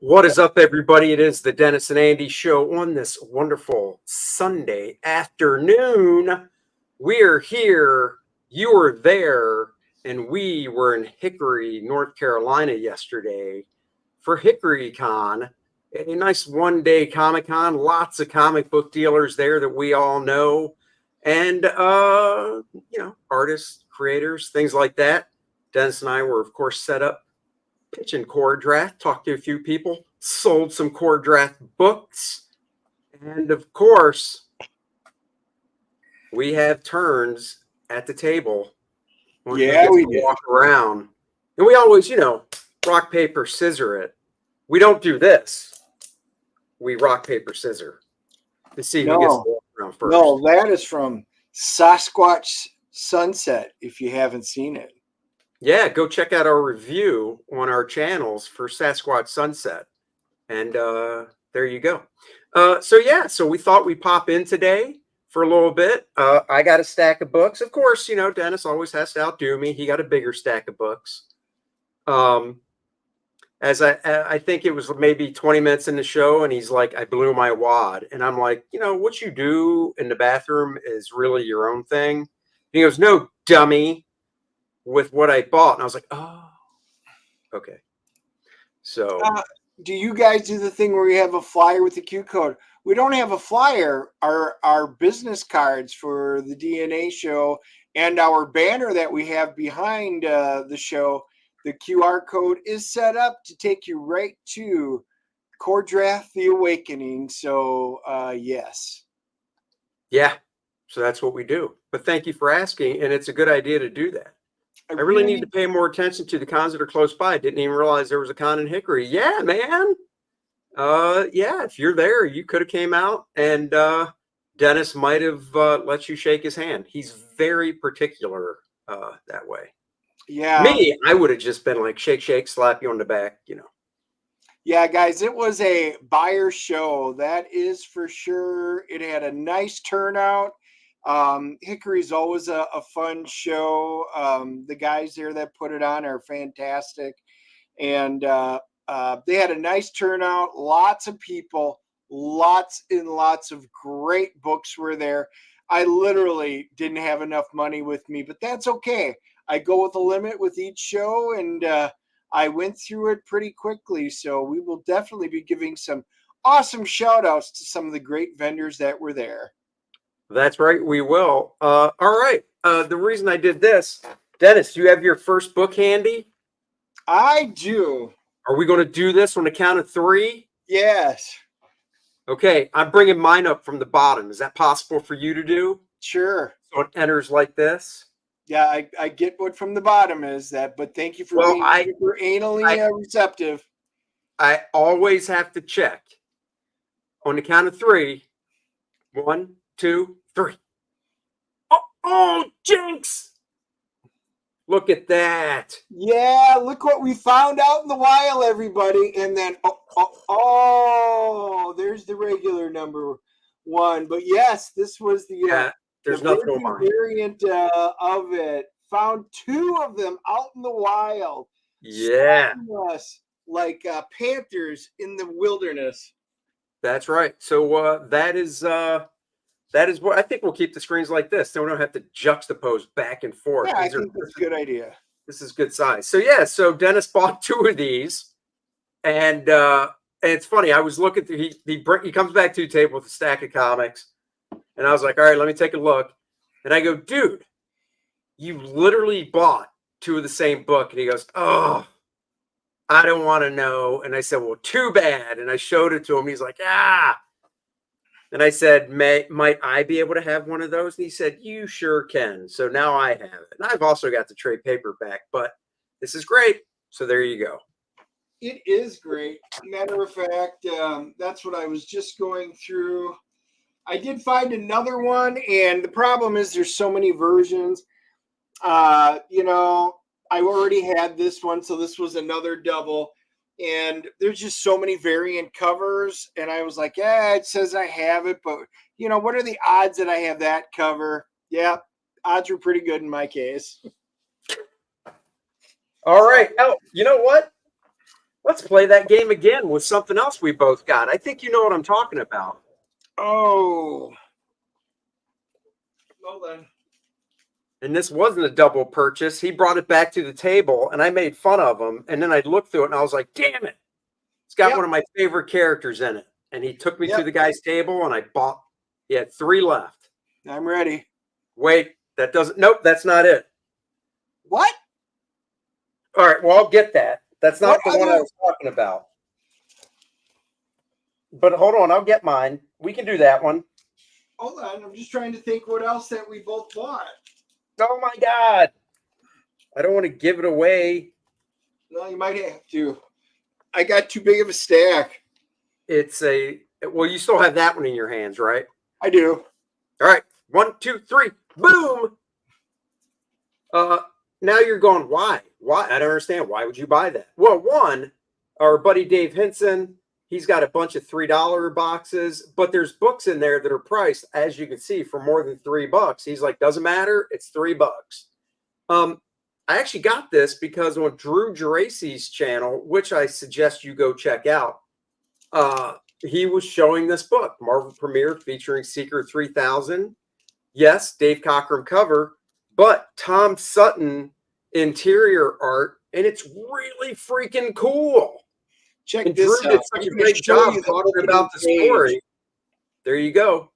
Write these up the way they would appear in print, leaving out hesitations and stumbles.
What is up, everybody? It is the Dennis and Andy show on this wonderful Sunday afternoon. We're here, you were there, and we were in Hickory, North Carolina yesterday for Hickory Con, a nice one-day Comic-Con. Lots of comic book dealers there that we all know, and artists, creators, things like that. Dennis and I were, of course, set up pitching Kor-Drath, talked to a few people, sold some Kor-Drath books, and of course, we have turns at the table. Yeah, we do. Walk around, and we always, rock, paper, scissor it. We don't do this. We rock, paper, scissor to see who gets to walk around first. No, that is from Sasquatch Sunset, if you haven't seen it. Yeah, go check out our review on our channels for Sasquatch Sunset. And there you go. So we thought we'd pop in today for a little bit. I got a stack of books. Of course, Dennis always has to outdo me. He got a bigger stack of books. As I think it was maybe 20 minutes in the show, and he's like, I blew my wad. And I'm like, what you do in the bathroom is really your own thing. And he goes, no, dummy. With what I bought, and I was like, oh, okay. So do you guys do the thing where you have a flyer with the Q code? We don't have a flyer. Our business cards for the DNA show and our banner that we have behind the show, the QR code is set up to take you right to Kor-Drath the Awakening. So yes. Yeah, so that's what we do. But thank you for asking, and it's a good idea to do that. I really need to pay more attention to the cons that are close by. I didn't even realize there was a con in Hickory. Yeah, man. Yeah, if you're there, you could have came out, and Dennis might have let you shake his hand. He's very particular that way. Yeah. Me, I would have just been like, shake, shake, slap you on the back, Yeah, guys, it was a buyer show. That is for sure. It had a nice turnout. Hickory's always a fun show. The guys there that put it on are fantastic. And they had a nice turnout, lots of people, lots and lots of great books were there. I literally didn't have enough money with me, but that's okay. I go with a limit with each show, and I went through it pretty quickly. So we will definitely be giving some awesome shout outs to some of the great vendors that were there. That's right, we will. All right. The reason I did this, Dennis, do you have your first book handy? I do. Are we going to do this on the count of 3? Yes. Okay, I'm bringing mine up from the bottom. Is that possible for you to do? Sure. So it enters like this? Yeah, I get what from the bottom is that, but thank you for being super anally receptive. I always have to check. On the count of 3. 1, 2, 3. Oh, jinx! Look at that. Yeah, look what we found out in the wild, everybody. And then, there's the regular number 1. But yes, this was the there's nothing variant of it. Found 2 of them out in the wild. Yeah. Like panthers in the wilderness. That's right. So that is what I think. We'll keep the screens like this, so we don't have to juxtapose back and forth. Yeah, I think that's a good idea. This is good size. So Dennis bought 2 of these, and it's funny. I was looking through. He comes back to the table with a stack of comics, and I was like, all right, let me take a look. And I go, dude, you literally bought 2 of the same book. And he goes, oh, I don't want to know. And I said, well, too bad. And I showed it to him. He's like, ah. And I said, might I be able to have one of those? And he said, you sure can. So now I have it. And I've also got the trade paperback, but this is great. So there you go. It is great. Matter of fact, that's what I was just going through. I did find another one, and the problem is there's so many versions. I already had this one, so this was another double. And there's just so many variant covers. And I was like, yeah, it says I have it. But, what are the odds that I have that cover? Yeah, odds were pretty good in my case. All right. Oh, you know what? Let's play that game again with something else we both got. I think you know what I'm talking about. Oh. Hold on. And this wasn't a double purchase. He brought it back to the table, and I made fun of him. And then I looked through it, and I was like, damn it. It's got one of my favorite characters in it. And he took me to the guy's table, and I bought. He had 3 left. I'm ready. Wait, that doesn't. Nope, that's not it. What? All right, well, I'll get that. That's not What the one I other- was talking about. But hold on, I'll get mine. We can do that one. Hold on. I'm just trying to think what else that we both bought. Oh my God. I don't want to give it away. No, you might have to. I got too big of a stack. Well, you still have that one in your hands, right? I do. All right. 1, 2, 3. Boom. Now you're going, why? Why? I don't understand. Why would you buy that? Well, one, our buddy Dave Hinson, he's got a bunch of $3 boxes, but there's books in there that are priced, as you can see, for more than $3. He's like, doesn't matter. It's $3. I actually got this because on Drew Geraci's channel, which I suggest you go check out, he was showing this book, Marvel Premiere, featuring Seeker 3000. Yes, Dave Cockrum cover, but Tom Sutton interior art, and it's really freaking cool. Check and this Drew out. did such a great job talking about the story. There you go.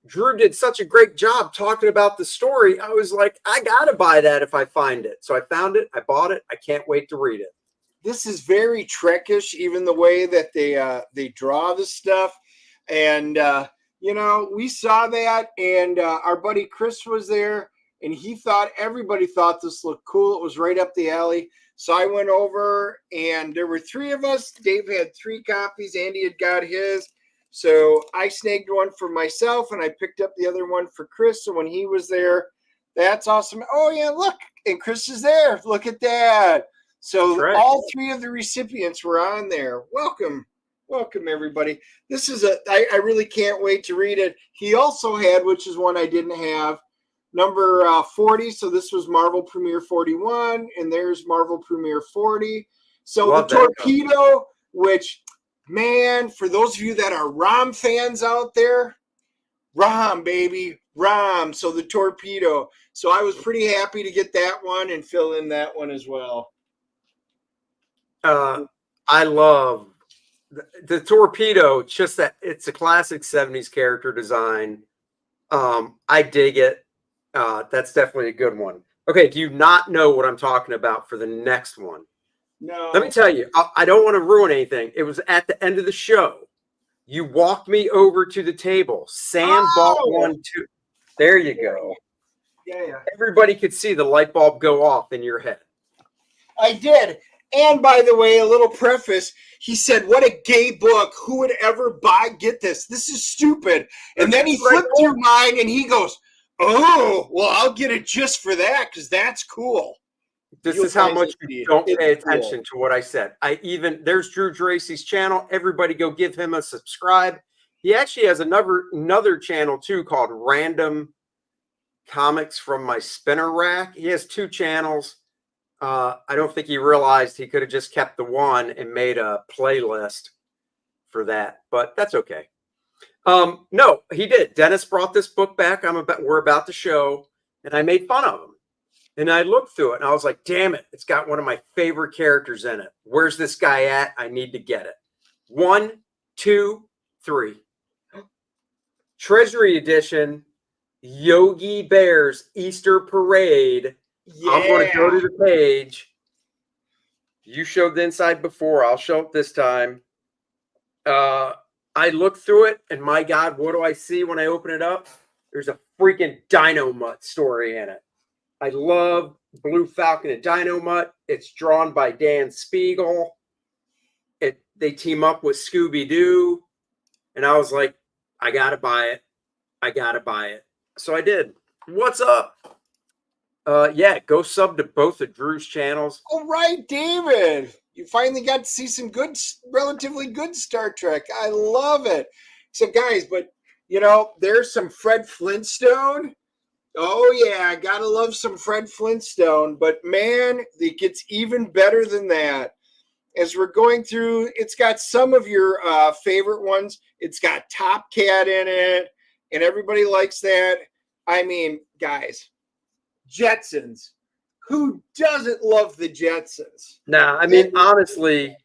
Drew did such a great job talking about the story. I was like, I gotta buy that if I find it. So I found it. I bought it. I can't wait to read it. This is very Trekish, even the way that they draw the stuff. And we saw that, and our buddy Chris was there, and everybody thought this looked cool. It was right up the alley. So I went over, and there were 3 of us. Dave had 3 copies. Andy had got his. So I snagged one for myself, and I picked up the other one for Chris. So when he was there, that's awesome. Oh, yeah, look. And Chris is there. Look at that. So all 3 of the recipients were on there. Welcome. Welcome, everybody. This is I really can't wait to read it. He also had, which is one I didn't have, number 40. So this was Marvel Premiere 41, and there's Marvel Premiere 40. So love the Torpedo, which, man, for those of you that are ROM fans out there, ROM, baby, ROM. So the Torpedo. So I was pretty happy to get that one and fill in that one as well. I love the Torpedo, just that it's a classic 70s character design. I dig it. That's definitely a good one. Okay, do you not know what I'm talking about for the next one? No. Let me tell you, I don't want to ruin anything. It was at the end of the show. You walked me over to the table. Sam bought one too. There you go. Yeah. Everybody could see the light bulb go off in your head. I did. And by the way, a little preface, he said, what a gay book. Who would ever get this? This is stupid. And then he flipped through mine and he goes, oh, well, I'll get it just for that because that's cool. This is how much you don't pay attention to what I said. There's Drew Geraci's channel. Everybody go give him a subscribe. He actually has another channel too called Random Comics from My Spinner Rack. He has 2 channels. I don't think he realized he could have just kept the one and made a playlist for that, but that's okay. No, he did. Dennis brought this book back. We're about to show, and I made fun of him. And I looked through it, and I was like, damn it, it's got one of my favorite characters in it. Where's this guy at? I need to get it. 1, 2, 3. Treasury Edition, Yogi Bear's Easter Parade. Yeah. I'm going to go to the page. You showed the inside before. I'll show it this time. I looked through it, and my God, what do I see when I open it up? There's a freaking Dino Mutt story in it. I love Blue Falcon and Dino Mutt. It's drawn by Dan Spiegel. They team up with Scooby-Doo. And I was like, I got to buy it. I got to buy it. So I did. What's up? Yeah, go sub to both of Drew's channels. All right, David. You finally got to see some relatively good Star Trek. I love it. So, guys, but, there's some Fred Flintstone. Oh, yeah, I gotta love some Fred Flintstone. But, man, it gets even better than that. as we're going through, it's got some of your favorite ones. It's got Top Cat in it, and everybody likes that. I mean, guys, Jetsons. Who doesn't love the Jetsons? Nah, I mean, honestly,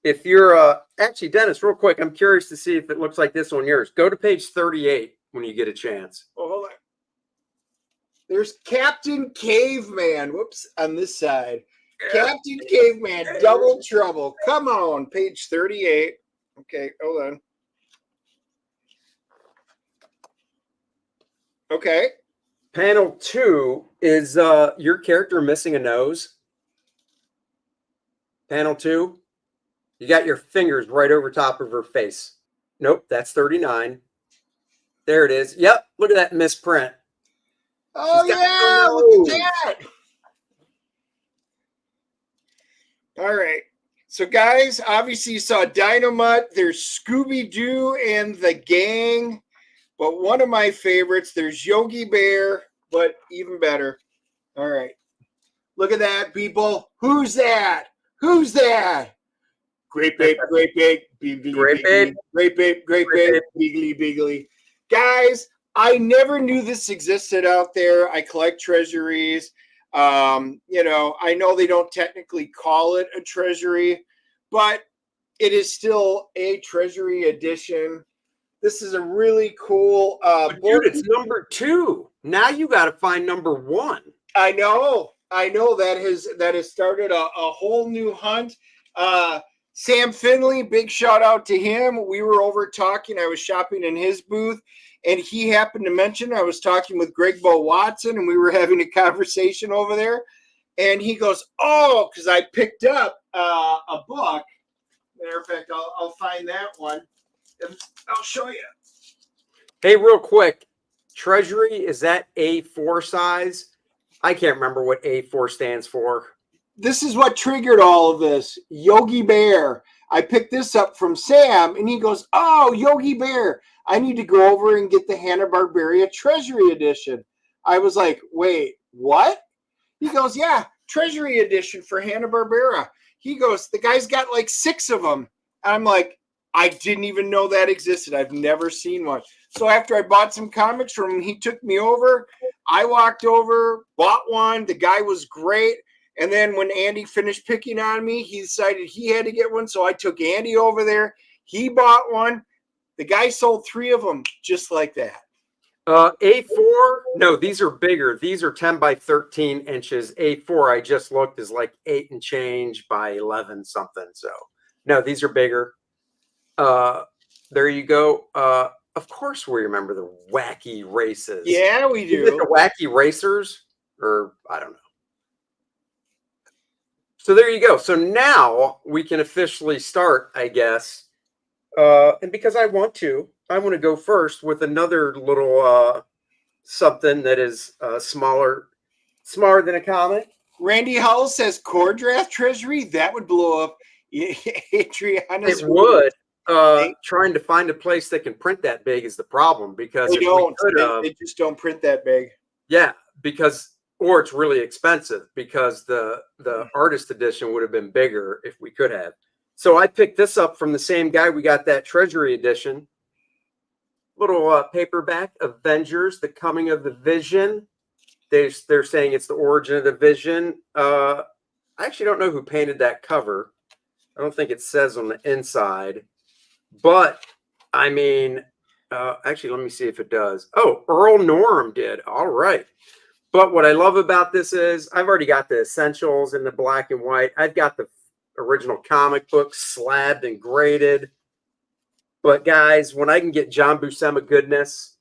if you're actually, Dennis, real quick, I'm curious to see if it looks like this on yours. Go to page 38 when you get a chance. Oh, hold on. There's Captain Caveman. Whoops, on this side. Captain Caveman, Double Trouble. Come on, page 38. Okay, hold on. Okay. Panel 2 is your character missing a nose. Panel 2, you got your fingers right over top of her face. Nope, that's 39. There it is. Yep, look at that misprint. Oh, yeah, look at that. All right. So, guys, obviously you saw Dynamite. There's Scooby-Doo and the gang. But one of my favorites, there's Yogi Bear, but even better. All right. Look at that, people. Who's that? Who's that? Great Babe, Great Babe, Great Babe, Great Babe, Great Babe, Biggly, Biggly. Guys, I never knew this existed out there. I collect treasuries. You know, I know they don't technically call it a treasury, but it is still a treasury edition. This is a really cool dude, it's number 2. Now you got to find number 1. I know that has started a whole new hunt. Sam Finley, big shout out to him. We were over talking. I was shopping in his booth, and he happened to mention I was talking with Greg Bo Watson, and we were having a conversation over there. And he goes, "Oh, because I picked up a book. Matter of fact, I'll find that one. And I'll show you." Hey, real quick, treasury, is that A4 size? I can't remember what A4 stands for. This is what triggered all of this. Yogi Bear. I picked this up from Sam, and he goes, "Oh, Yogi Bear. I need to go over and get the Hanna-Barbera Treasury Edition." I was like, "Wait, what?" He goes, "Yeah, Treasury Edition for Hanna-Barbera." He goes, "The guy's got like 6 of them." I'm like, I didn't even know that existed. I've never seen one. So after I bought some comics from him, he took me over. I walked over, bought one. The guy was great. And then when Andy finished picking on me, he decided he had to get one. So I took Andy over there. He bought one. The guy sold 3 of them just like that. A4, no, these are bigger. These are 10 by 13 inches. A4, I just looked, is like 8 and change by 11 something. So, no, these are bigger. There you go. Of course, we remember the wacky races. Yeah, we do. Is it the wacky racers? Or I don't know. So there you go. So now we can officially start, I guess. And because I want to go first with another little something that is smaller than a comic. Randy Howell says Kor-Drath Treasury. That would blow up. Adriana's It would. Trying to find a place that can print that big is the problem, because they don't. They just don't print that big. Yeah, or it's really expensive, because the artist edition would have been bigger if we could have. So I picked this up from the same guy. We got that Treasury edition. Little paperback, Avengers, The Coming of the Vision. They're saying it's the origin of the Vision. I actually don't know who painted that cover. I don't think it says on the inside. But, I mean, actually, let me see if it does. Oh, Earl Norm did. All right. But what I love about this is I've already got the essentials in the black and white. I've got the original comic book slabbed and graded. But, guys, when I can get John Buscema goodness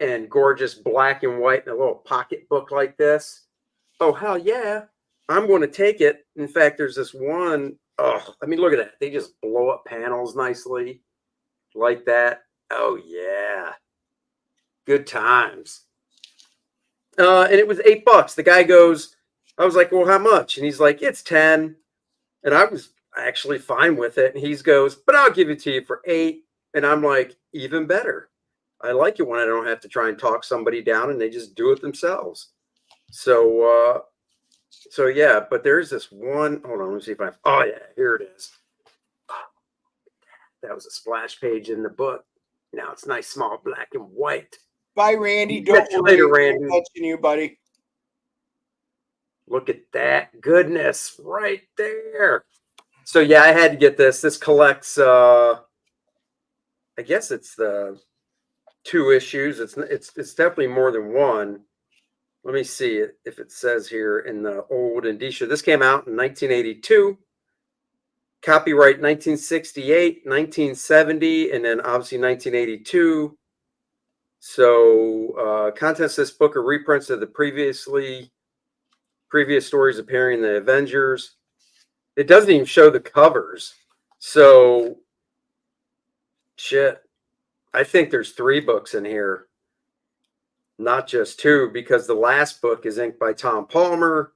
and gorgeous black and white in a little pocket book like this, oh, hell yeah, I'm going to take it. In fact, there's this one. Oh, I mean, look at that. They just blow up panels nicely like that. Oh, yeah. Good times. And it was $8. The guy goes, I was like, well, how much? And he's like, it's 10. And I was actually fine with it. And he goes, but I'll give it to you for 8. And I'm like, even better. I like it when I don't have to try and talk somebody down and they just do it themselves. So So yeah, but there's this one. Hold on, let me see if I. Oh yeah, here it is. That was a splash page in the book. Now it's nice, small, black and white. Bye, Randy. Catch Don't you worry. later, I'm Randy. touching you, buddy. Look at that goodness right there. So yeah, I had to get this. This collects. I guess it's the 2 issues. It's definitely more than one. Let me see if it says here in the old indicia. This came out in 1982. Copyright 1968, 1970, and then obviously 1982. So contents of this book are reprints of the previous stories appearing in the Avengers. It doesn't even show the covers. So shit. I think there's 3 books in here, not just 2, because the last book is inked by Tom Palmer,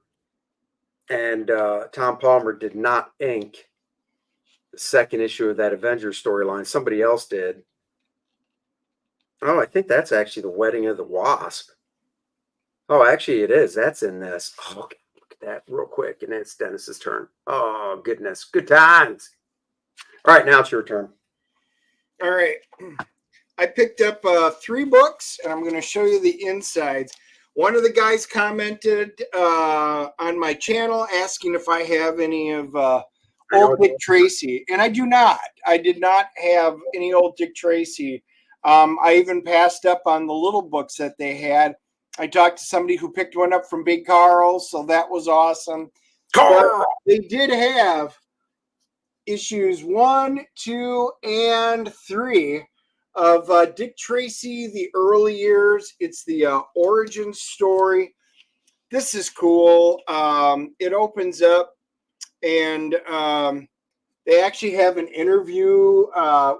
and Tom Palmer did not ink the second issue of that Avengers storyline. Somebody else did. Oh, I think that's actually the Wedding of the Wasp. Oh, actually, it is. That's in this. Oh, okay. Look at that real quick, and it's Dennis's turn. Oh, goodness. Good times. All right, now it's your turn. All right. I picked up 3 books, and I'm going to show you the insides. One of the guys commented on my channel asking if I have any of old Dick Tracy, and I do not. I did not have any old Dick Tracy. I even passed up on the little books that they had. I talked to somebody who picked one up from Big Carl, so that was awesome. But they did have issues 1, 2, and 3 of Dick Tracy, the early years. It's the origin story. This is cool. It opens up, and they actually have an interview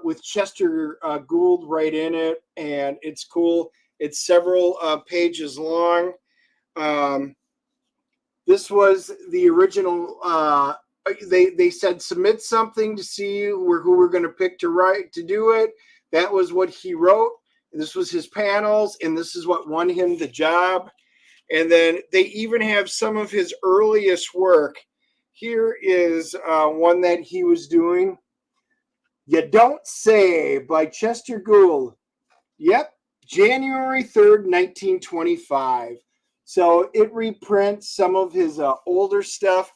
with Chester Gould right in it, and it's cool. It's several pages long. This was the original. They said submit something to see who we're going to pick to do it. That was what he wrote. This was his panels, and this is what won him the job. And then they even have some of his earliest work. Here is one that he was doing. You Don't Say by Chester Gould. Yep, January 3rd, 1925. So it reprints some of his older stuff,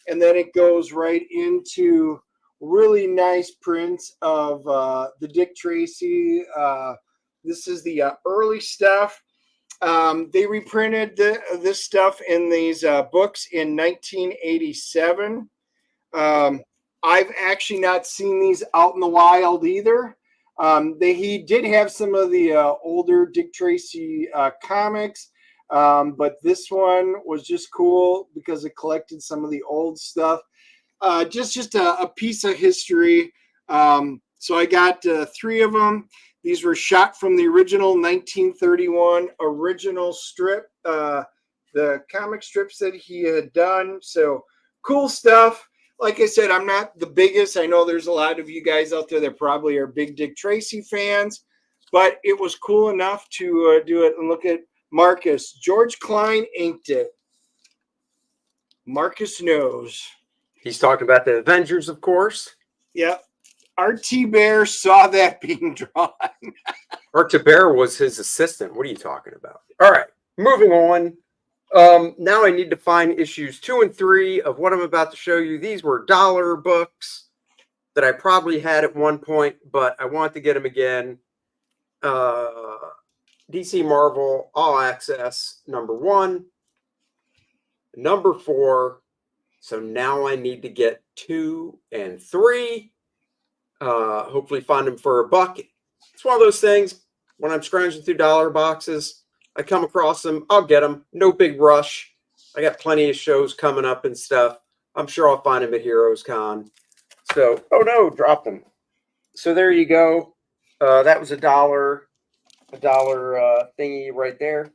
and then it goes right into really nice prints of the Dick Tracy. This is the early stuff. They reprinted this stuff in these books in 1987. I've actually not seen these out in the wild either. He did have some of the older Dick Tracy comics, but this one was just cool because it collected some of the old stuff. Just a piece of history. So I got 3 of them. These were shot from the original 1931 original strip, the comic strips that he had done. So cool stuff. Like I said, I'm not the biggest. I know there's a lot of you guys out there that probably are big Dick Tracy fans, but it was cool enough to do it. And look at Marcus. George Klein inked it. Marcus knows. He's talking about the Avengers, of course. Yep. R.T. Bear saw that being drawn. R.T. Bear was his assistant. What are you talking about? All right, moving on. Now I need to find issues 2 and 3 of what I'm about to show you. These were dollar books that I probably had at one point, but I want to get them again. DC Marvel All Access #1, #4. So now I need to get 2 and 3. Hopefully find them for $1. It's one of those things when I'm scrounging through dollar boxes, I come across them, I'll get them. No big rush. I got plenty of shows coming up and stuff. I'm sure I'll find them at Heroes Con. So, oh no, dropped them. So there you go. That was $1 thingy right there.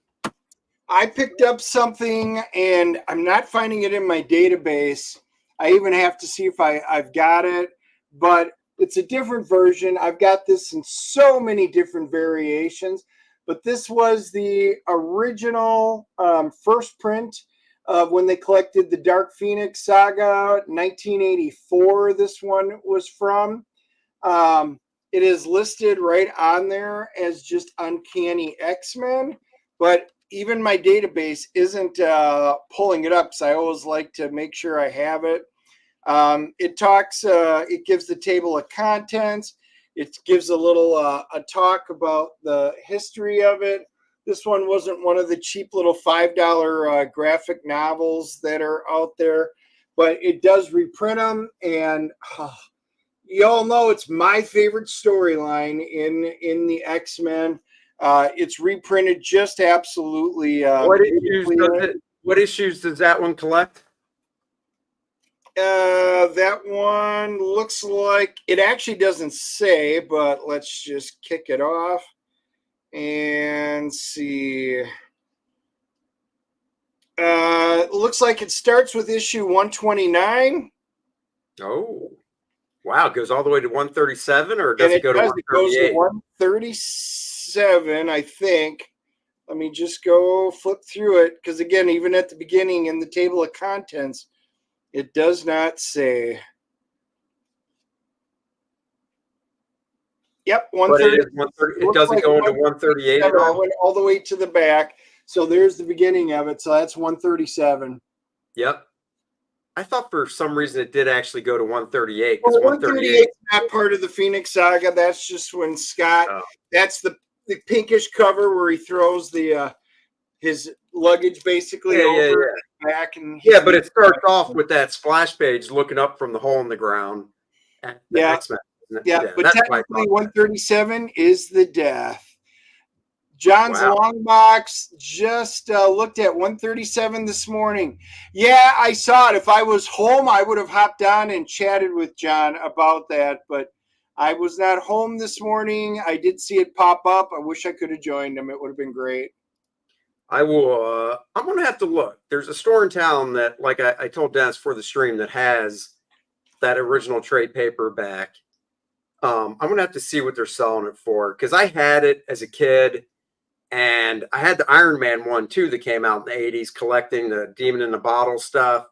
I picked up something and I'm not finding it in my database. I even have to see if I've got it, but it's a different version. I've got this in so many different variations, but this was the original first print of when they collected the Dark Phoenix saga, 1984. This one was from. It is listed right on there as just Uncanny X-Men, but even my database isn't pulling it up, so I always like to make sure I have it. It gives the table of contents. It gives a little a talk about the history of it. This one wasn't one of the cheap little $5 graphic novels that are out there, but it does reprint them, and you all know it's my favorite storyline in the X-Men. It's reprinted just absolutely. What issues does that one collect? That one looks like it actually doesn't say, but let's just kick it off and see. It looks like it starts with issue 129. Oh, wow. It goes all the way to 137, or does it go to 138? It goes to 137, I think. Let me just go flip through it, because again, even at the beginning in the table of contents, it does not say. Yep, 130. It doesn't go into 138 at all? I went all the way to the back. So there's the beginning of it. So that's 137. Yep. I thought for some reason it did actually go to 138. Well, 138 is not part of the Phoenix saga. That's just when Scott, that's the pinkish cover where he throws his luggage basically over back. But it starts off with that splash page looking up from the hole in the ground. At the X-Men. But technically 137 is the death. John's long box just looked at 137 this morning. Yeah, I saw it. If I was home, I would have hopped on and chatted with John about that. But I was not home this morning. I did see it pop up. I wish I could have joined him. It would have been great. I will. I'm going to have to look. There's a store in town that, like I told Dennis for the stream, that has that original trade paperback. I'm going to have to see what they're selling it for, because I had it as a kid. And I had the Iron Man one, too, that came out in the 80s, collecting the Demon in the Bottle stuff.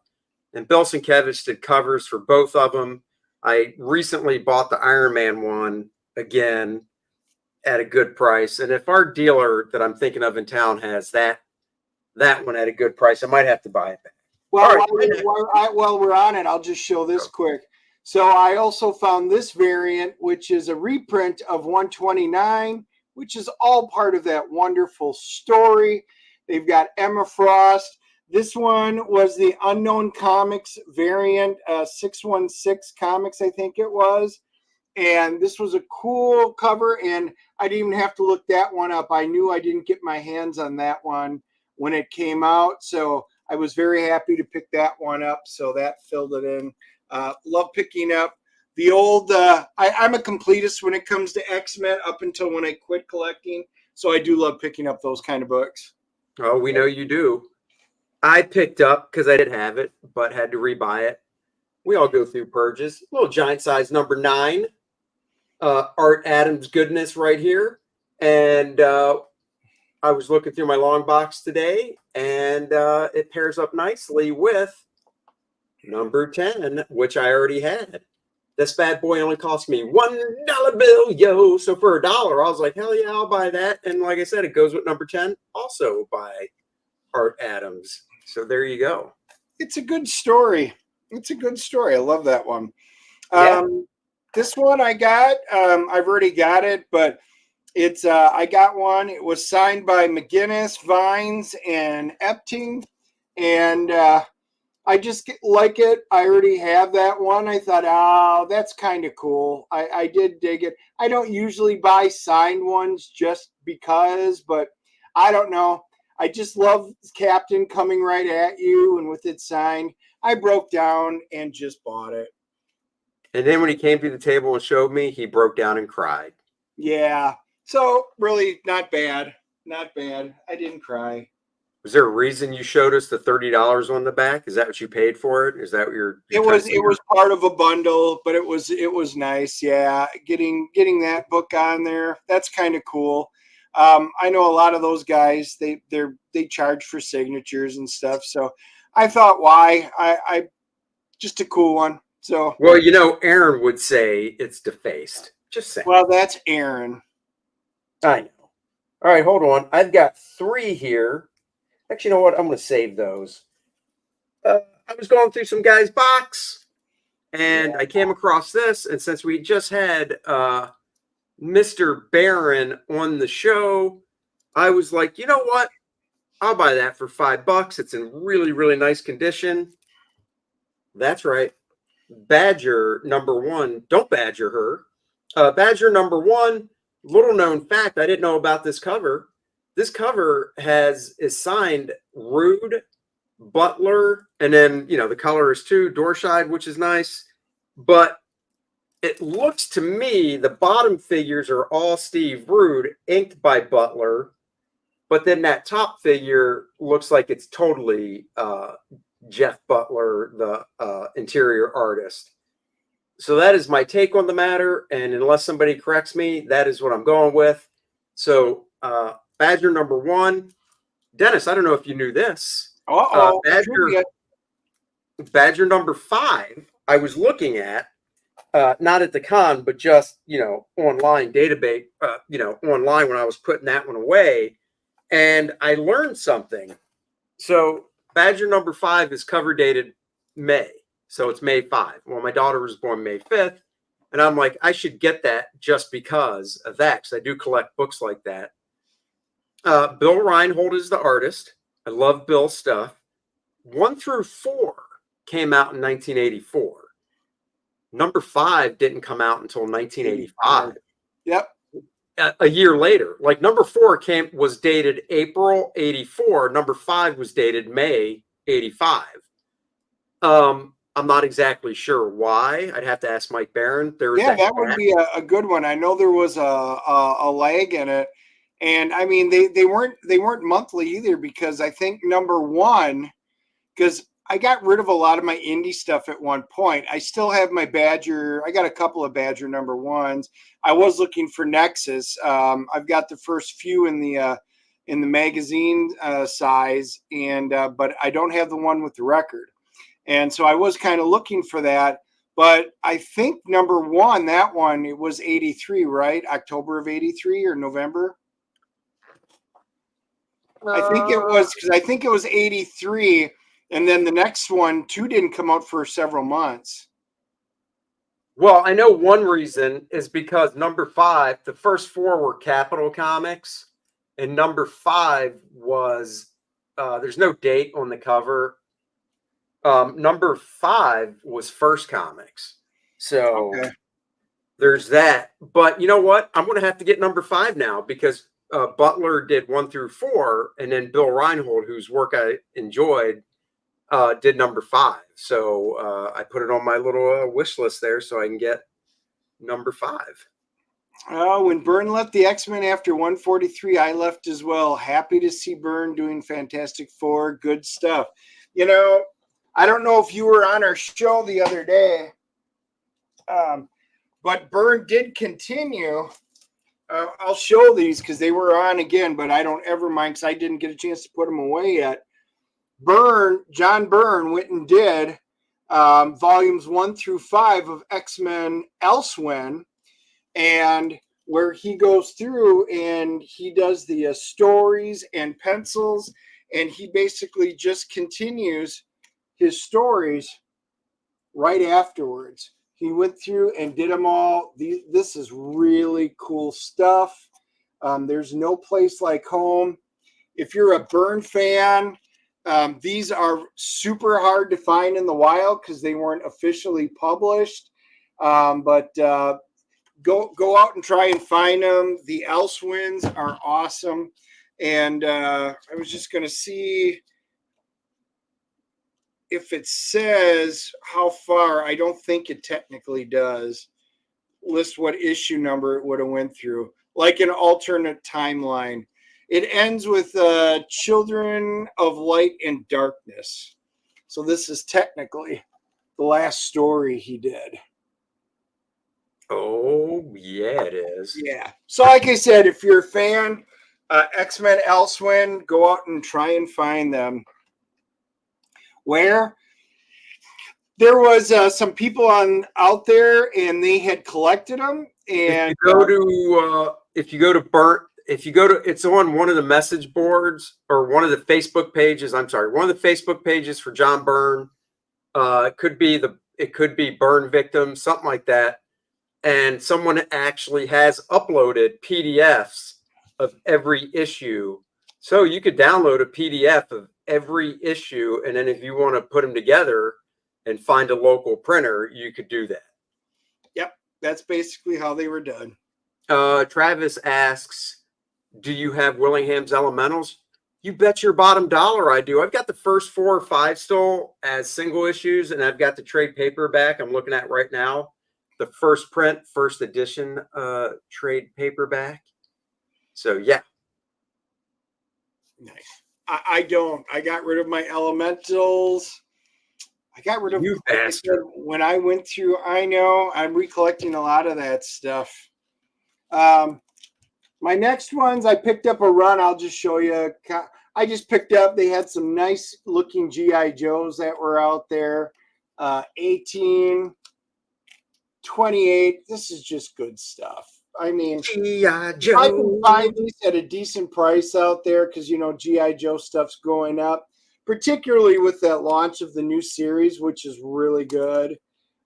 And Bill Sienkiewicz did covers for both of them. I recently bought the Iron Man one again at a good price. And if our dealer that I'm thinking of in town has that one at a good price, I might have to buy it back. Well, while we're on it, I'll just show this quick. So I also found this variant, which is a reprint of 129, which is all part of that wonderful story. They've got Emma Frost. This one was the Unknown Comics variant, 616 Comics, I think it was. And this was a cool cover, and I didn't even have to look that one up. I knew I didn't get my hands on that one when it came out, so I was very happy to pick that one up, so that filled it in. Love picking up the old, I'm a completist when it comes to X-Men up until when I quit collecting. So I do love picking up those kind of books. Oh, we know you do. I picked up, because I did have it, but had to rebuy it. We all go through purges. Little giant size number 9. Art Adams goodness right here. And I was looking through my long box today, and it pairs up nicely with number 10, which I already had. This bad boy only cost me $1 bill, yo. So for $1, I was like, hell yeah, I'll buy that. And like I said, it goes with number 10, also by Art Adams. So there you go. It's a good story. It's a good story. I love that one. Yeah. This one I got, I've already got it, but it's I got one. It was signed by McGinnis, Vines, and Epting. And I just like it. I already have that one. I thought, oh, that's kind of cool. I did dig it. I don't usually buy signed ones just because, but I don't know. I just love Captain coming right at you, and with it signed, I broke down and just bought it. And then when he came to the table and showed me, he broke down and cried. Yeah. So really not bad. Not bad. I didn't cry. Was there a reason you showed us the $30 on the back? Is that what you paid for it? Is that what you're it was part of a bundle, but it was nice. Yeah. Getting that book on there. That's kind of cool. I know a lot of those guys, they charge for signatures and stuff. So I thought, why? I just a cool one. So, Well, you know, Aaron would say it's defaced. Just saying. well, that's Aaron. I know. All right, hold on. I've got 3 here. Actually, you know what? I'm going to save those. I was going through some guy's box, and Yeah. I came across this. And since we just had Mr. Barron on the show, I was like, you know what? I'll buy that for $5. It's in really, really nice condition. That's right. Badger #1. Don't badger her. Badger #1. Little known fact. I didn't know about this cover. This cover is signed Rude, Butler, and then the color is too Dorshide, which is nice. But it looks to me the bottom figures are all Steve Rude, inked by Butler. But then that top figure looks like it's totally Jeff Butler, the interior artist. So that is my take on the matter. And unless somebody corrects me, that is what I'm going with. So Badger #1. Dennis, I don't know if you knew this. Uh-oh. Badger #5, I was looking at, not at the con, but just, online database, online when I was putting that one away. And I learned something. So Badger #5 is cover dated May. So it's May 5. Well, my daughter was born May 5th. And I'm like, I should get that just because of that. Because I do collect books like that. Bill Reinhold is the artist. I love Bill's stuff. 1 through 4 came out in 1984. #5 didn't come out until 1985. Yep. A year later. Like #4 was dated April 84. #5 was dated May 85. I'm not exactly sure why. I'd have to ask Mike Barron. That would be a good one. I know there was a lag in it, and I mean they weren't monthly either, because I think #1, because I got rid of a lot of my indie stuff at one point. I still have my Badger. I got a couple of Badger #1s. I was looking for Nexus. I've got the first few in the magazine size, and but I don't have the one with the record. And so I was kind of looking for that. But I think #1, that one, it was 83, right? October of 83 or November? I think it was, because I think it was 83. And then the next one, 2, didn't come out for several months. Well, I know one reason is because #5, the first 4 were Capital Comics, and #5 was, there's no date on the cover. #5 was First Comics. So there's that. But you know what? I'm going to have to get #5 now, because Butler did 1 through 4, and then Bill Reinhold, whose work I enjoyed, did #5. So I put it on my little wish list there so I can get #5. When Byrne left the X-Men after 143, I left as well. Happy to see Byrne doing Fantastic Four. Good stuff. I don't know if you were on our show the other day, but Byrne did continue. I'll show these because they were on again, but I don't ever mind because I didn't get a chance to put them away yet. John Byrne went and did volumes 1 through 5 of X-Men Elsewhere, and where he goes through and he does the stories and pencils, and he basically just continues his stories right afterwards. He went through and did them all. This is really cool stuff. There's no place like home. If you're a Byrne fan, these are super hard to find in the wild because they weren't officially published. But go out and try and find them. The Elsewins are awesome. And I was just going to see if it says how far. I don't think it technically does list what issue number it would have went through, like an alternate timeline. It ends with Children of Light and Darkness. So this is technically the last story he did. Oh, yeah, it is. Yeah. So like I said, if you're a fan, X-Men Elsewhere, go out and try and find them. Where there was some people out there, and they had collected them. And if you go to it's on one of the message boards or one of the Facebook pages. I'm sorry, one of the Facebook pages for John Byrne. It could be burn victims, something like that. And someone actually has uploaded PDFs of every issue. So you could download a PDF of every issue. And then if you want to put them together and find a local printer, you could do that. Yep. That's basically how they were done. Travis asks, do you have Willingham's Elementals? You bet your bottom dollar I do. I've got the first 4 or 5 still as single issues, and I've got the trade paperback I'm looking at right now. The first print, first edition trade paperback. So, yeah. Nice. I don't. I got rid of my Elementals. I got rid of you bastard. When I went through. I know I'm recollecting a lot of that stuff. My next ones, I picked up a run. I'll just show you. I just picked up. They had some nice looking GI Joes that were out there. 18, 28. This is just good stuff. I mean, G.I. Joe. I can find these at a decent price out there because, you know, G.I. Joe stuff's going up, particularly with that launch of the new series, which is really good.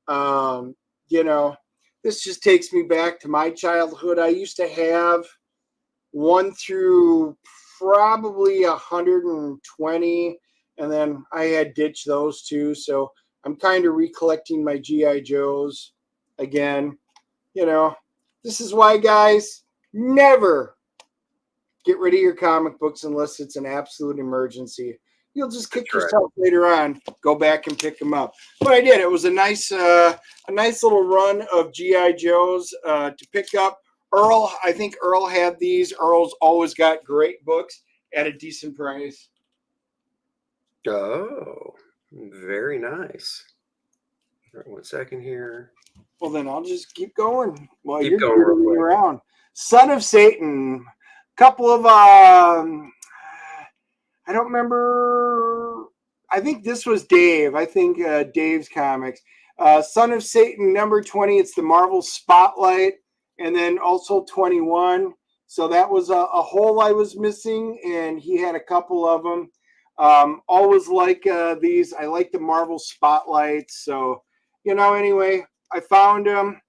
You know, this just takes me back to my childhood. I used to have 1 through probably 120, and then I had ditched those too. So I'm kind of recollecting my G.I. Joes again. You know, this is why, guys, never get rid of your comic books unless it's an absolute emergency. You'll just kick yourself later on. Go back and pick them up. But I did. It was a nice little run of G.I. Joes to pick up. Earl, I think Earl had these. Earl's always got great books at a decent price. Oh, very nice. All right, 1 second here. Well, then I'll just keep going while Keep you're going moving around. Son of Satan. Couple of I don't remember. I think this was Dave. I think Dave's comics. Son of Satan number 20. It's the Marvel Spotlight. And then also 21. So that was a hole I was missing. And he had a couple of them. Always like these. I like the Marvel Spotlights. So, you know, anyway, I found them.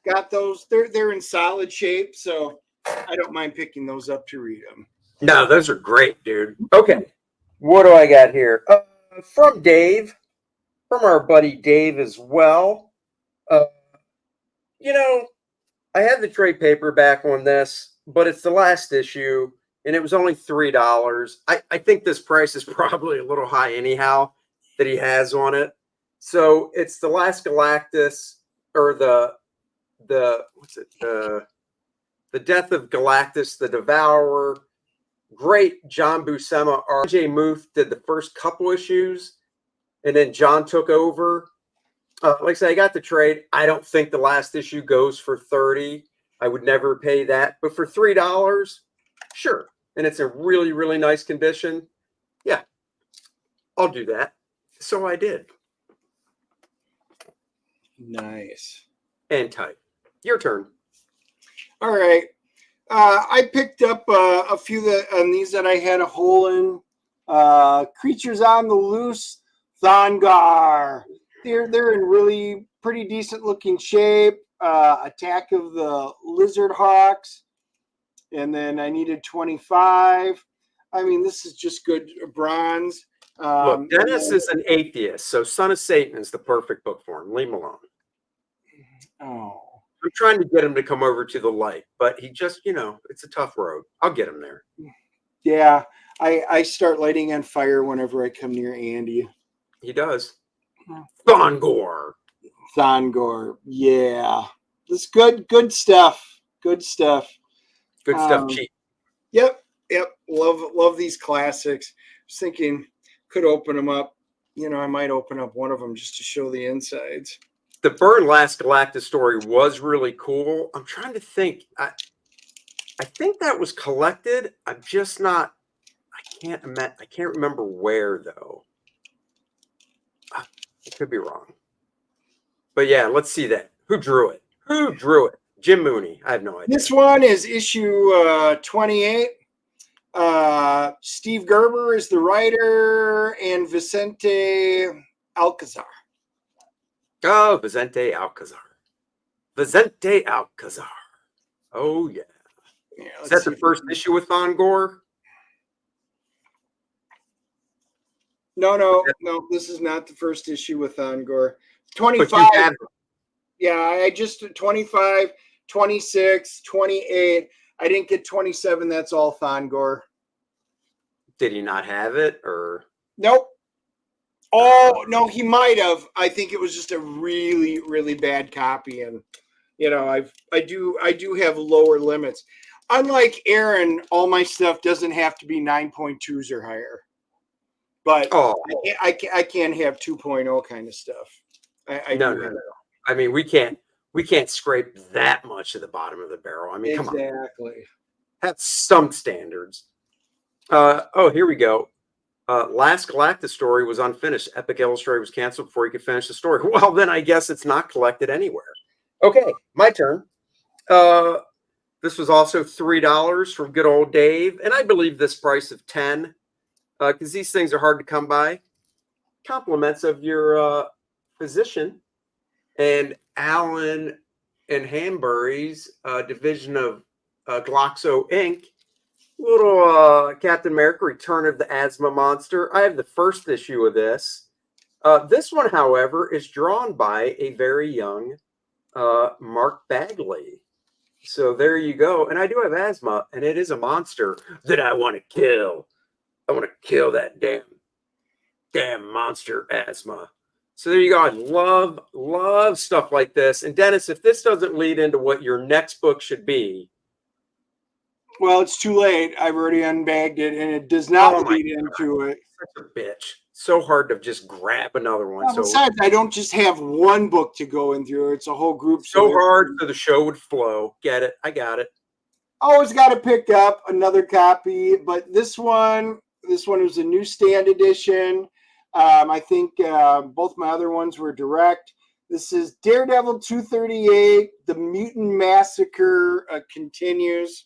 Got those. They're in solid shape. So I don't mind picking those up to read them. No, those are great, dude. Okay. What do I got here? From Dave. From our buddy Dave as well. You know, I had the trade paperback on this, but it's the last issue, and it was only $3. I think this price is probably a little high anyhow that he has on it. So it's the last Galactus, or the what's it? The Death of Galactus, the Devourer. Great John Buscema. R.J. Muth did the first couple issues, and then John took over. Like I said, I got the trade. I don't think the last issue goes for $30. I would never pay that. But for $3, sure. And it's a really, really nice condition. Yeah, I'll do that. So I did. Nice. And type. Your turn. All right. I picked up a few on these that I had a hole in. Creatures on the Loose, Thongar. They're in really pretty decent looking shape. Attack of the Lizard Hawks. And then I needed 25. I mean, this is just good bronze. Look, Dennis is an atheist, so Son of Satan is the perfect book for him. Leave him alone. Oh. I'm trying to get him to come over to the light, but he just, you know, it's a tough road. I'll get him there. Yeah, I start lighting on fire whenever I come near Andy. He does. Thongor. Thongor. Yeah. This good stuff. Good stuff. Good stuff, cheap. Yep. Love these classics. I was thinking could open them up. You know, I might open up one of them just to show the insides. The Byrne Last Galactus story was really cool. I'm trying to think. I think that was collected. I'm just not. I can't remember where though. I could be wrong. But yeah, let's see that. Who drew it? Who drew it? Jim Mooney. I have no idea. This one is issue 28. Steve Gerber is the writer, and Vicente Alcazar. Oh, Vicente Alcazar. Vicente Alcazar. Oh, yeah. Is that the first issue with Thon Gore? No. This is not the first issue with Thon Gore. 25. Yeah, I just 25, 26, 28. I didn't get 27. That's all Thon Gore. Did he not have it, or? Nope. Oh, no, he might have. I think it was just a really, really bad copy. And, you know, I do have lower limits. Unlike Aaron, all my stuff doesn't have to be 9.2s or higher. But I can't have 2.0 kind of stuff. No. I mean, we can't scrape that much at the bottom of the barrel. I mean, come on. Exactly. Have some standards. Here we go. Last Galactus story was unfinished. Epic Illustrated was canceled before you could finish the story. Well, then I guess it's not collected anywhere. Okay, my turn. This was also $3 from good old Dave, and I believe this price of $10, because these things are hard to come by. Compliments of your physician and Allen and Hanbury's division of Gloxo Inc. Little Captain America Return of the Asthma Monster. I have the first issue of this. This one, however, is drawn by a very young Mark Bagley. So there you go. And I do have asthma, and it is a monster that I want to kill. I want to kill that damn monster asthma. So there you go. I love stuff like this. And Dennis, if this doesn't lead into what your next book should be. Well, it's too late. I've already unbagged it, and it does not lead into it. Such a bitch. So hard to just grab another one. Well, besides, I don't just have one book to go in through. It's a whole group. So hard so the show would flow. Get it? I got it. Always got to pick up another copy, but this one was a newsstand edition. I think both my other ones were direct. This is Daredevil 238. The Mutant Massacre continues.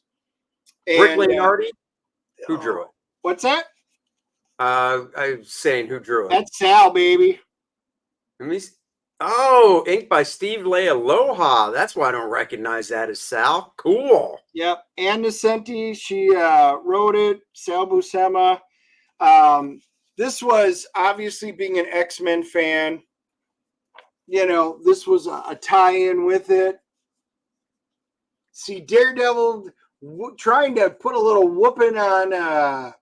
Rick Leonardi? Who drew it? What's that? I'm saying who drew it. That's Sal, baby. Inked by Steve Lealoha. That's why I don't recognize that as Sal. Cool. Yep. Ann Nesenti, she wrote it. Sal Buscema. This was obviously, being an X-Men fan, you know, this was a tie-in with it. See, Daredevil trying to put a little whooping on, I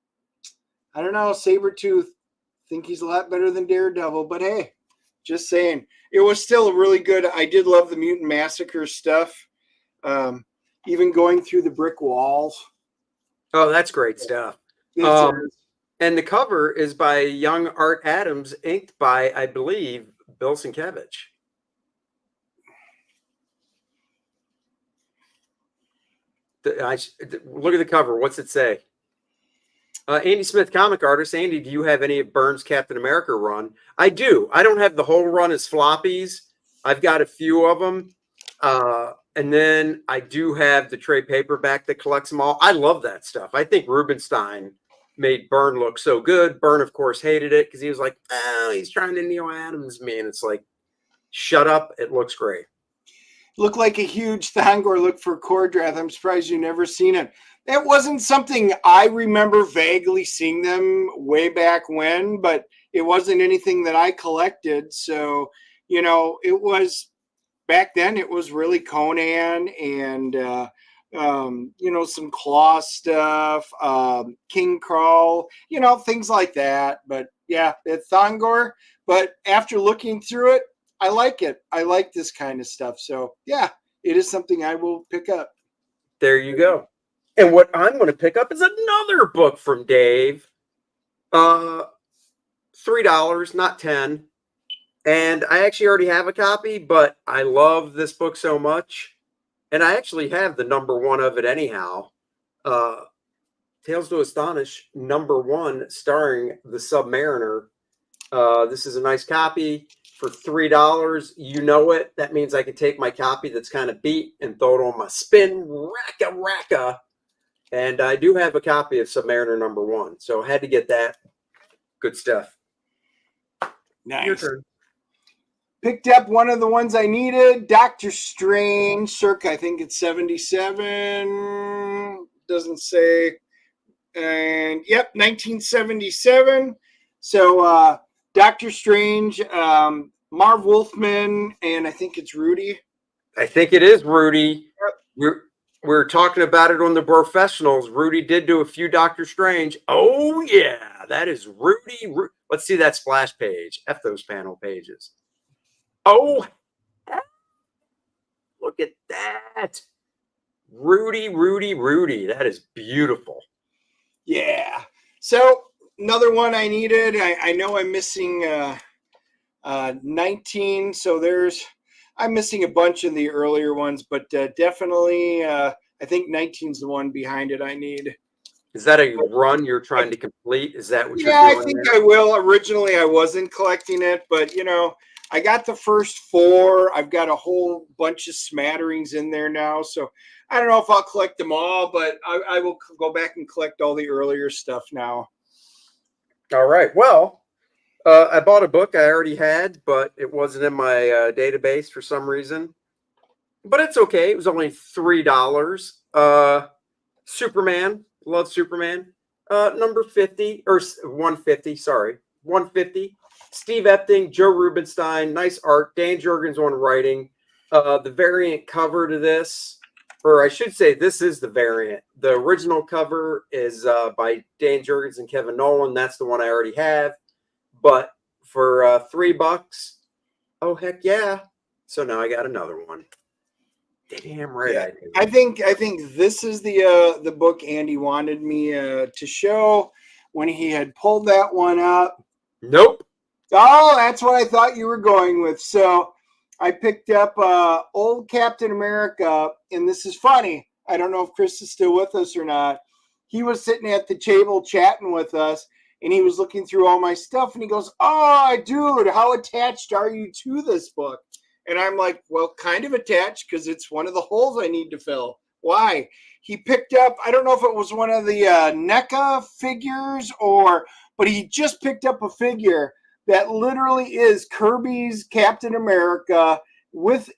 don't know, Sabretooth. Think he's a lot better than Daredevil, but hey, just saying. It was still really good. I did love the Mutant Massacre stuff. Even going through the brick walls. Oh, that's great stuff. And the cover is by young Art Adams, inked by, I believe, Bill Sienkiewicz. Look at the cover. What's it say? Andy Smith, comic artist. Andy, do you have any of Byrne's Captain America run? I do. I don't have the whole run as floppies. I've got a few of them. And then I do have the trade paperback that collects them all. I love that stuff. I think Rubenstein made Byrne look so good. Byrne, of course, hated it because he was like, oh, he's trying to Neil Adams me. And it's like, shut up. It looks great. Looked like a huge Thangor look for Kor-Drath. I'm surprised you never seen it. That wasn't something I remember vaguely seeing them way back when, but it wasn't anything that I collected. So, you know, it was back then, it was really Conan and, you know, some Claw stuff, King Crawl, you know, things like that. But yeah, it's Thangor. But after looking through it, I like it. I like this kind of stuff. So yeah, it is something I will pick up. There you go. And what I'm going to pick up is another book from Dave. $3, not $10. And I actually already have a copy, but I love this book so much. And I actually have the #1 of it anyhow. Tales to Astonish, #1, starring the Submariner. This is a nice copy. for $3. You know it. That means I can take my copy that's kind of beat and throw it on my spin racka. And I do have a copy of Submariner #1, so I had to get that. Good stuff. Nice. Your turn. Picked up one of the ones I needed, Doctor Strange, circa, I think it's 77. Doesn't say. And yep, 1977. So Doctor Strange, Marv Wolfman, and I think it's Rudy. I think it is Rudy. Yep. We're talking about it on the Professionals. Rudy did do a few Doctor Strange. Oh, yeah. That is Rudy. Let's see that splash page. F those panel pages. Oh, look at that. Rudy. That is beautiful. Yeah. So another one I needed. I know I'm missing 19. So I'm missing a bunch of the earlier ones, but definitely I think 19's the one behind it I need. Is that a run you're trying to complete? Is that what you're Yeah, doing? I think I will. Originally, I wasn't collecting it, but I got the first 4. I've got a whole bunch of smatterings in there now, so I don't know if I'll collect them all, but I will go back and collect all the earlier stuff now. All right. Well, I bought a book I already had, but it wasn't in my database for some reason. But it's okay. It was only $3. Superman. Love Superman. Number 50 or 150. Sorry, 150. Steve Epting, Joe Rubinstein. Nice art. Dan Jurgens on writing. The variant cover to this, or I should say, this is the variant. The original cover is by Dan Jurgens and Kevin Nolan. That's the one I already have. But for $3, oh heck yeah! So now I got another one. Damn right, Yeah. I do. I think this is the book Andy wanted me to show when he had pulled that one up. Nope. Oh, that's what I thought you were going with. So I picked up old Captain America, and this is funny. I don't know if Chris is still with us or not. He was sitting at the table chatting with us, and he was looking through all my stuff, and he goes, "Oh, dude, how attached are you to this book?" And I'm like, well, kind of attached because it's one of the holes I need to fill. Why? He picked up, I don't know if it was one of the NECA figures but he just picked up a figure that literally is Kirby's Captain America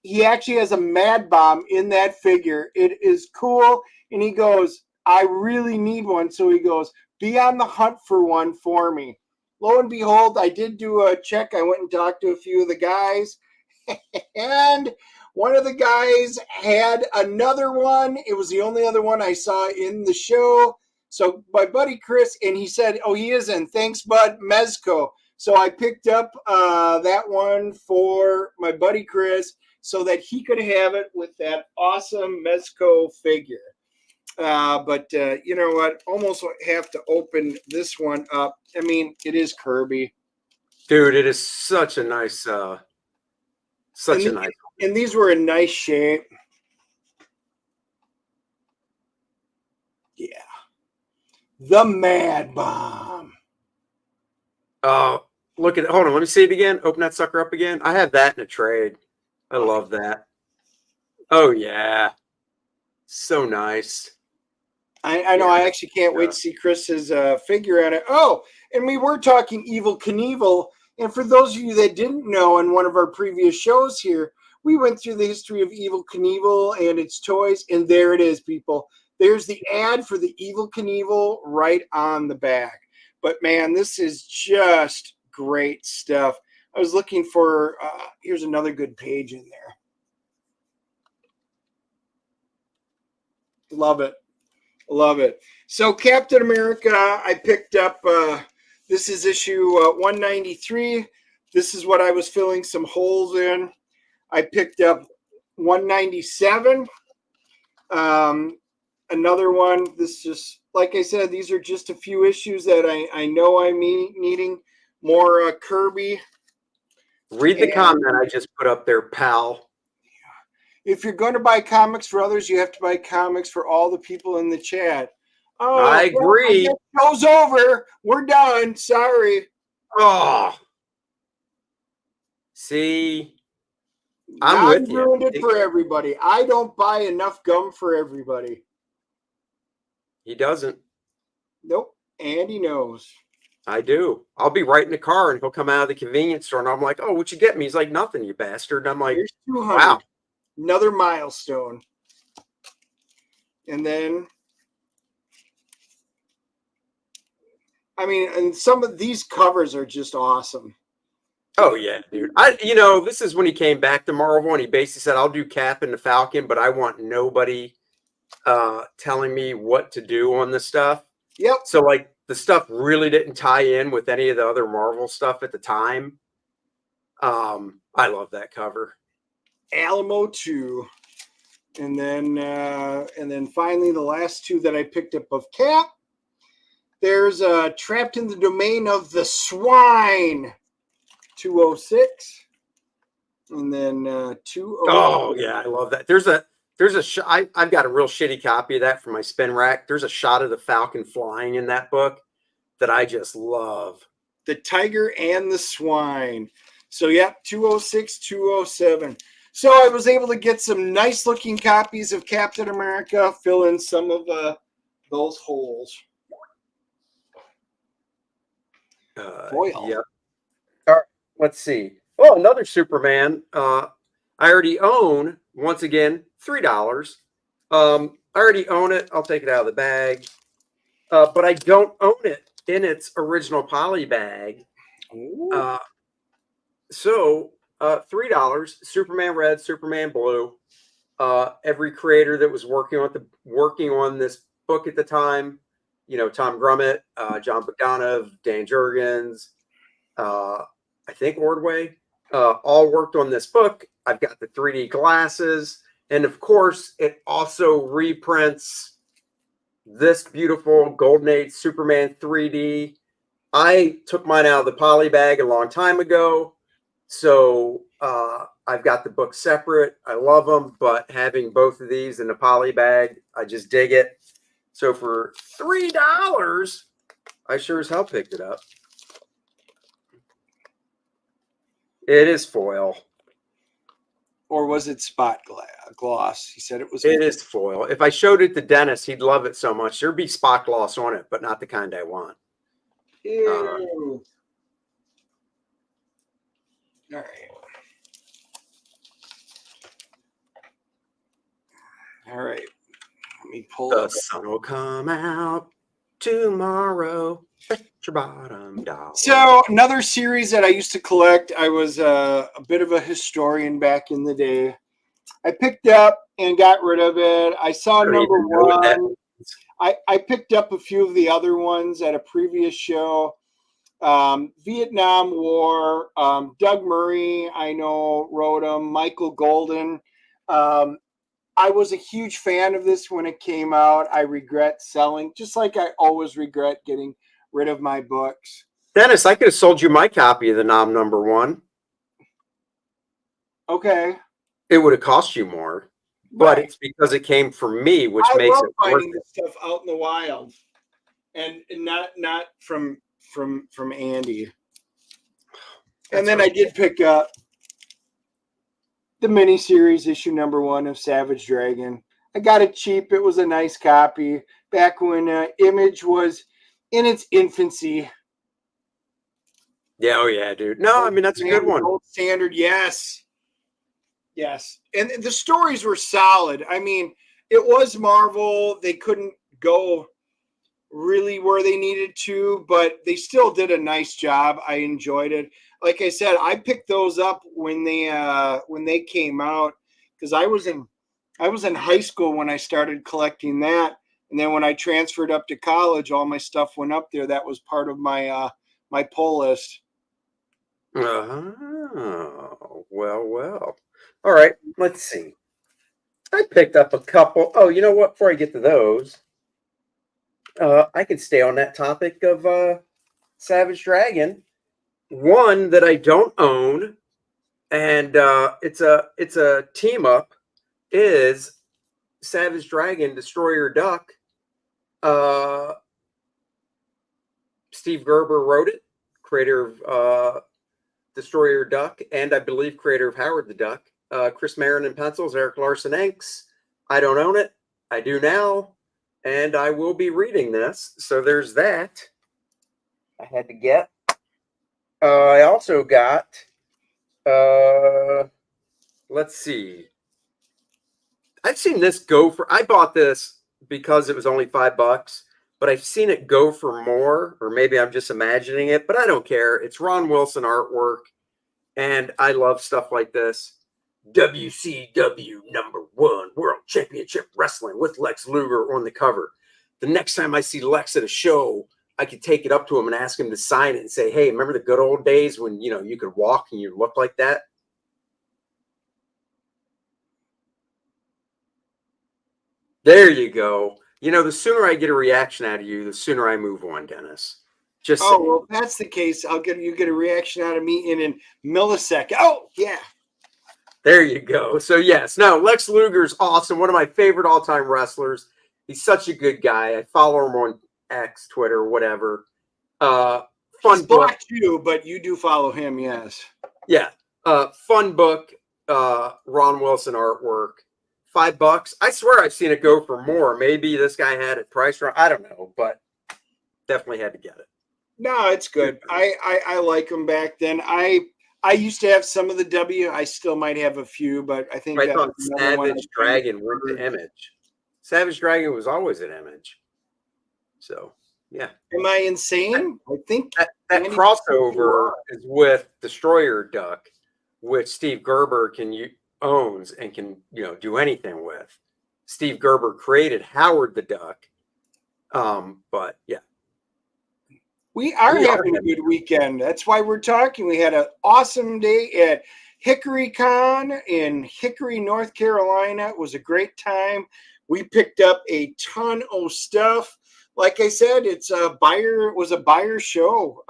he actually has a Mad Bomb in that figure. It is cool. And he goes, I really need one. So he goes, be on the hunt for one for me. Lo and behold, I did do a check. I went and talked to a few of the guys. And one of the guys had another one. It was the only other one I saw in the show. So my buddy Chris, and he said, oh, he is in. Thanks, bud. Mezco. So I picked up that one for my buddy Chris so that he could have it with that awesome Mezco figure. But you know what? Almost have to open this one up. I mean, it is Kirby. Dude, it is such a nice and these were in nice shape. Yeah. The Mad Bomb. Oh, hold on. Let me see it again. Open that sucker up again. I have that in a trade. I love that. Oh, yeah. So nice. I know. Yeah. I actually can't wait to see Chris's figure on it. Oh, and we were talking Evel Knievel. And for those of you that didn't know, in one of our previous shows here, we went through the history of Evel Knievel and its toys. And there it is, people. There's the ad for the Evel Knievel right on the back. But, man, this is just great stuff. I was looking for, here's another good page in there. Love it. Love it. So, Captain America, I picked up, this is issue 193. This is what I was filling some holes in. I picked up 197. Another one, this just, like I said, these are just a few issues that I know I'm needing. More Kirby. Read the comment I just put up there, pal. If you're going to buy comics for others, you have to buy comics for all the people in the chat. Oh, I agree. Show's over. We're done. Sorry. Oh. See, I'm I with you. ruined it for everybody. I don't buy enough gum for everybody. He doesn't. Nope. And he knows. I do. I'll be right in the car and he'll come out of the convenience store and I'm like, oh, what you get me? He's like, nothing, you bastard. And I'm like, Here's 200. wow. Another milestone. And then, I mean, and some of these covers are just awesome. Oh yeah, dude. This is when he came back to Marvel and he basically said, I'll do Cap and the Falcon, but I want nobody telling me what to do on the stuff. Yep. So like the stuff really didn't tie in with any of the other Marvel stuff at the time. I love that cover. Alamo 2. And then finally the last two that I picked up of Cap. There's Trapped in the Domain of the Swine 206. And then 206. Oh yeah, I love that. I've got a real shitty copy of that from my spin rack. There's a shot of the Falcon flying in that book that I just love. The Tiger and the Swine. So yeah, 206, 207. So I was able to get some nice looking copies of Captain America, fill in some of those holes. Foil. Yep. All right, let's see. Oh, another Superman. I already own, once again, $3. I already own it. I'll take it out of the bag. But I don't own it in its original poly bag. So $3, Superman Red, Superman Blue. Every creator that was working on this book at the time, Tom Grummett, John Bogdanov, Dan Jurgens, I think Ordway, all worked on this book. I've got the 3D glasses, and of course, it also reprints this beautiful Golden Age Superman 3D. I took mine out of the poly bag a long time ago, so I've got the book separate. I love them, but having both of these in a poly bag, I just dig it. So for $3, I sure as hell picked it up. It is foil. Or was it spot gloss? He said it was. It is foil. If I showed it to Dennis, he'd love it so much. There'd be spot gloss on it, but not the kind I want. Ew. All right. All right. Let me pull The up. sun will come out tomorrow. Bet your bottom dollar. So another series that I used to collect. I was a bit of a historian back in the day. I picked up and got rid of it. I saw number one. I picked up a few of the other ones at a previous show. Vietnam War. Doug Murray, I know, wrote them. Michael Golden. I was a huge fan of this when it came out. I regret selling, just like I always regret getting rid of my books. Dennis, I could have sold you my copy of the Nom number 1. Okay. It would have cost you more, but it's because it came from me, which makes it worth finding it. this stuff out in the wild, and not from Andy. And then I did pick up the miniseries issue number 1 of Savage Dragon. I got it cheap. It was a nice copy back when Image was in its infancy. Yeah, oh yeah, dude. No, I mean that's a good one. Gold standard, yes. Yes. And the stories were solid. I mean, it was Marvel. They couldn't go really where they needed to, but they still did a nice job. I enjoyed it. Like I said, I picked those up when they came out, because I was in high school when I started collecting that. And then when I transferred up to college, all my stuff went up there. That was part of my my pull list. Oh, well. All right, let's see. I picked up a couple. Oh, you know what? Before I get to those, I can stay on that topic of Savage Dragon. One that I don't own, and it's a team up, is Savage Dragon Destroyer Duck. Steve Gerber wrote it, creator of Destroyer Duck, and I believe creator of Howard the Duck. Chris Marin in pencils, Eric Larson inks. I don't own it. I do now, and I will be reading this. So there's that. I had to get. I also got. Let's see. I've seen this go for. I bought this because it was only $5, but I've seen it go for more, or maybe I'm just imagining it. But I don't care. It's Ron Wilson artwork, and I love stuff like this. WCW #1 World Championship Wrestling with Lex Luger on the cover. The next time I see Lex at a show, I could take it up to him and ask him to sign it and say, hey, remember the good old days when, you know, you could walk and you look like that? There you go. You know, the sooner I get a reaction out of you, the sooner I move on, Dennis. Just oh, well, if that's the case, you get a reaction out of me in a millisecond. Oh, yeah. There you go. So, yes. No, Lex Luger's awesome. One of my favorite all-time wrestlers. He's such a good guy. I follow him on X, Twitter, whatever. Fun He's book. blocked you, but you do follow him, yes. Yeah. Fun book. Ron Wilson artwork. $5. I swear I've seen it go for more. Maybe this guy had it priced wrong. I don't know, but definitely had to get it. No, it's good. I like them back then. I used to have some of the W. I still might have a few, but I think I that thought was another one Savage Dragon went to Image. Savage Dragon was always an Image. So, yeah. Am I insane? I think that crossover is with Destroyer Duck, which Steve Gerber owns and can, you know, do anything with. Steve Gerber created Howard the Duck. But yeah. We are having a good weekend. That's why we're talking. We had an awesome day at Hickory Con in Hickory, North Carolina. It was a great time. We picked up a ton of stuff. Like I said, it was a buyer show.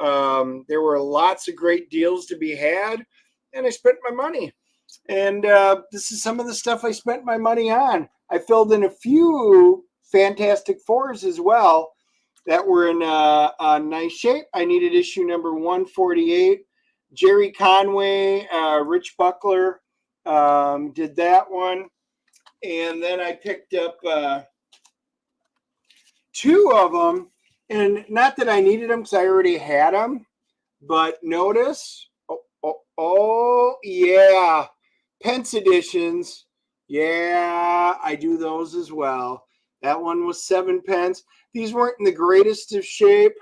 There were lots of great deals to be had, and I spent my money. And this is some of the stuff I spent my money on. I filled in a few Fantastic Fours as well that were in a nice shape. I needed issue number 148. Jerry Conway, Rich Buckler did that one. And then I picked up two of them. And not that I needed them because I already had them. But notice, oh yeah, Pence editions. Yeah, I do those as well. That one was 7 pence. These weren't in the greatest of shape,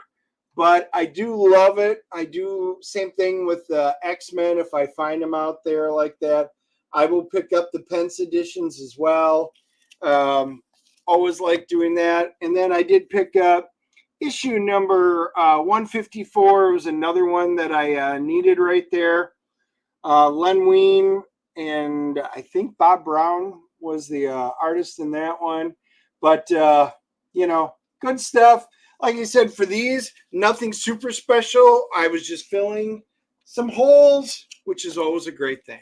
but I do love it. I do same thing with X-Men. If I find them out there like that, I will pick up the Pence editions as well. Always like doing that. And then I did pick up issue number 154. It was another one that I needed right there. Len Wein and I think Bob Brown was the artist in that one. But, you know, good stuff. Like I said, for these, nothing super special. I was just filling some holes, which is always a great thing.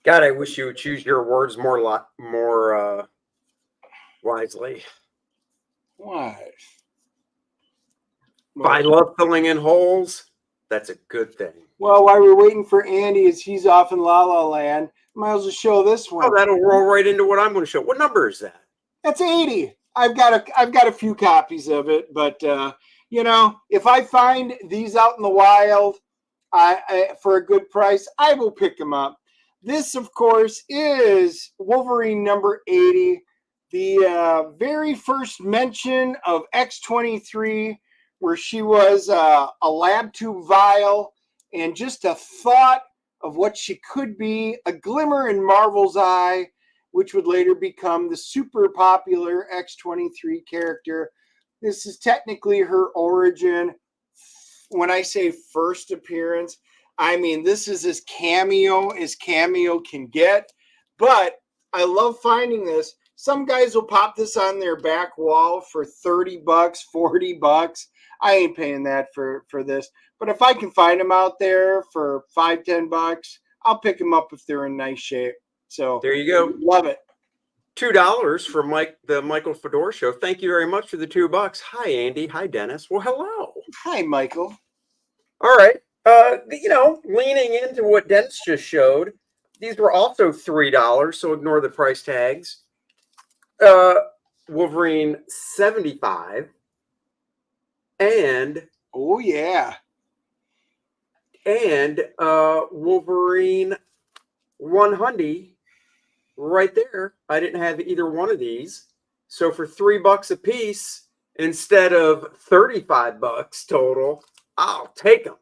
God, I wish you would choose your words more wisely. Why? But I love filling in holes. That's a good thing. Well, while we're waiting for Andy, as he's off in La La Land, might as well show this one. Oh, that'll roll right into what I'm going to show. What number is that? That's 80. I've got a few copies of it, but you know, if I find these out in the wild, I for a good price, I will pick them up. This, of course, is Wolverine number 80, the very first mention of X-23, where she was a lab tube vial, and just a thought of what she could be, a glimmer in Marvel's eye, which would later become the super popular X-23 character. This is technically her origin. When I say first appearance, I mean this is as cameo can get. But I love finding this. Some guys will pop this on their back wall for $30, $40. I ain't paying that for this. But if I can find them out there for $5, $10, I'll pick them up if they're in nice shape. So there you go. Love it. $2 for the Michael Fedor Show. Thank you very much for the $2. Hi, Andy. Hi, Dennis. Well, hello. Hi, Michael. All right. You know, leaning into what Dennis just showed, these were also $3, so ignore the price tags. Uh, Wolverine 75 and Oh yeah. Wolverine 100 right there. I didn't have either one of these. So for $3 a piece instead of 35 bucks total, I'll take them.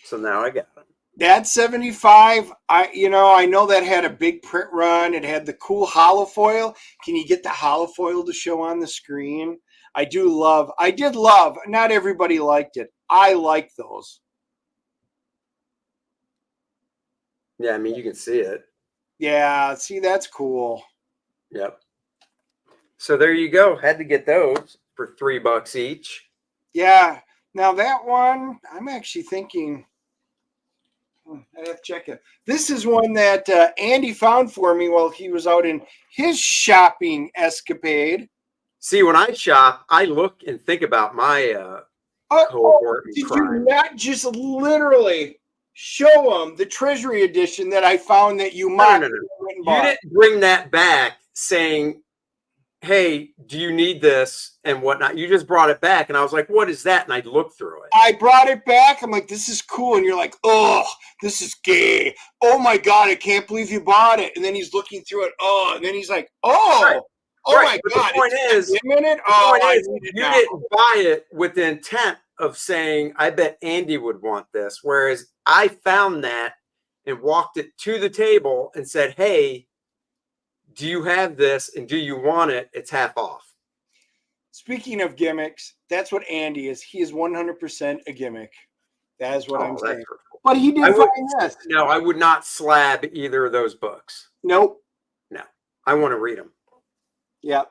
So now I got them. That 75, I know that had a big print run. It had the cool hollow foil. Can you get the hollow foil to show on the screen? I did love, not everybody liked it. I like those. Yeah, I mean, you can see it. Yeah, see, that's cool. Yep. So there you go. Had to get those for $3 each. Yeah. Now that one, I'm actually thinking, I have to check it. This is one that Andy found for me while he was out in his shopping escapade. See, when I shop, I look and think about my cohort and did crime. you not just literally show them the Treasury edition that I found that you mocked? No. You didn't bring that back saying, hey, do you need this and whatnot? You just brought it back, and I was like, what is that? And I looked through it. I brought it back. I'm like, this is cool. And you're like, oh, this is gay. Oh my God, I can't believe you bought it. And then he's looking through it. Oh, and then he's like, oh, right. Oh right. my God. The point is, you didn't buy it with the intent of saying, I bet Andy would want this. Whereas I found that and walked it to the table and said, hey, do you have this and do you want it? It's half off. Speaking of gimmicks, that's what Andy is. He is 100% a gimmick. That is what I'm saying. Cool. But he did find this. No, I would not slab either of those books. Nope. No, I want to read them. Yeah.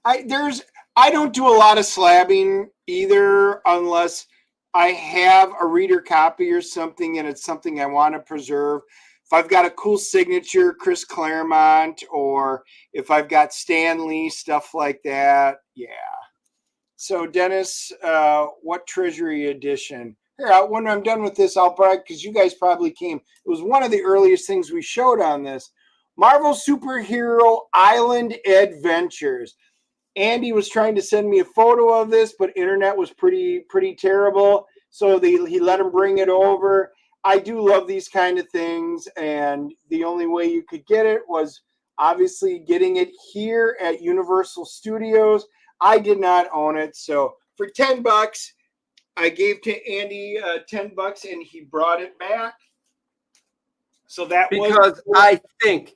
I don't do a lot of slabbing either unless I have a reader copy or something and it's something I want to preserve. If I've got a cool signature, Chris Claremont, or if I've got Stan Lee, stuff like that, yeah. So Dennis, what Treasury edition? Here, when I'm done with this, I'll brag because you guys probably came. It was one of the earliest things we showed on this. Marvel Superhero Island Adventures. Andy was trying to send me a photo of this, but internet was pretty terrible. So he let him bring it over. I do love these kind of things, and the only way you could get it was obviously getting it here at Universal Studios. I did not own it, so for $10, I gave to Andy $10, and he brought it back. So that because I think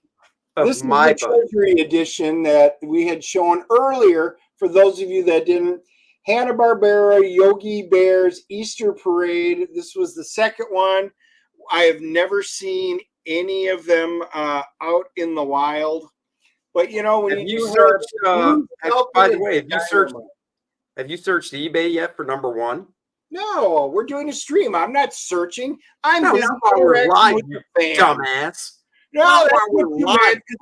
of this is the Treasury edition that we had shown earlier. For those of you that didn't, Hanna-Barbera, Yogi Bear's Easter Parade. This was the second one. I have never seen any of them out in the wild. But you know, when you search, by the way, have you searched eBay yet for number one? No, we're doing a stream. I'm not searching. I'm live, you dumbass. No,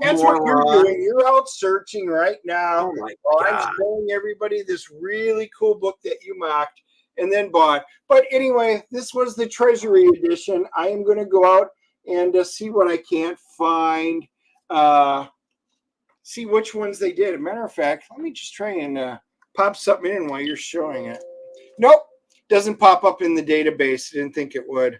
that's what you're doing. You're out searching right now. Oh my God. I'm showing everybody this really cool book that you mocked and then bought. But anyway, this was the Treasury edition. I am going to go out and see what I can't find. See which ones they did. As a matter of fact, let me just try and pop something in while you're showing it. Nope. Doesn't pop up in the database. I didn't think it would.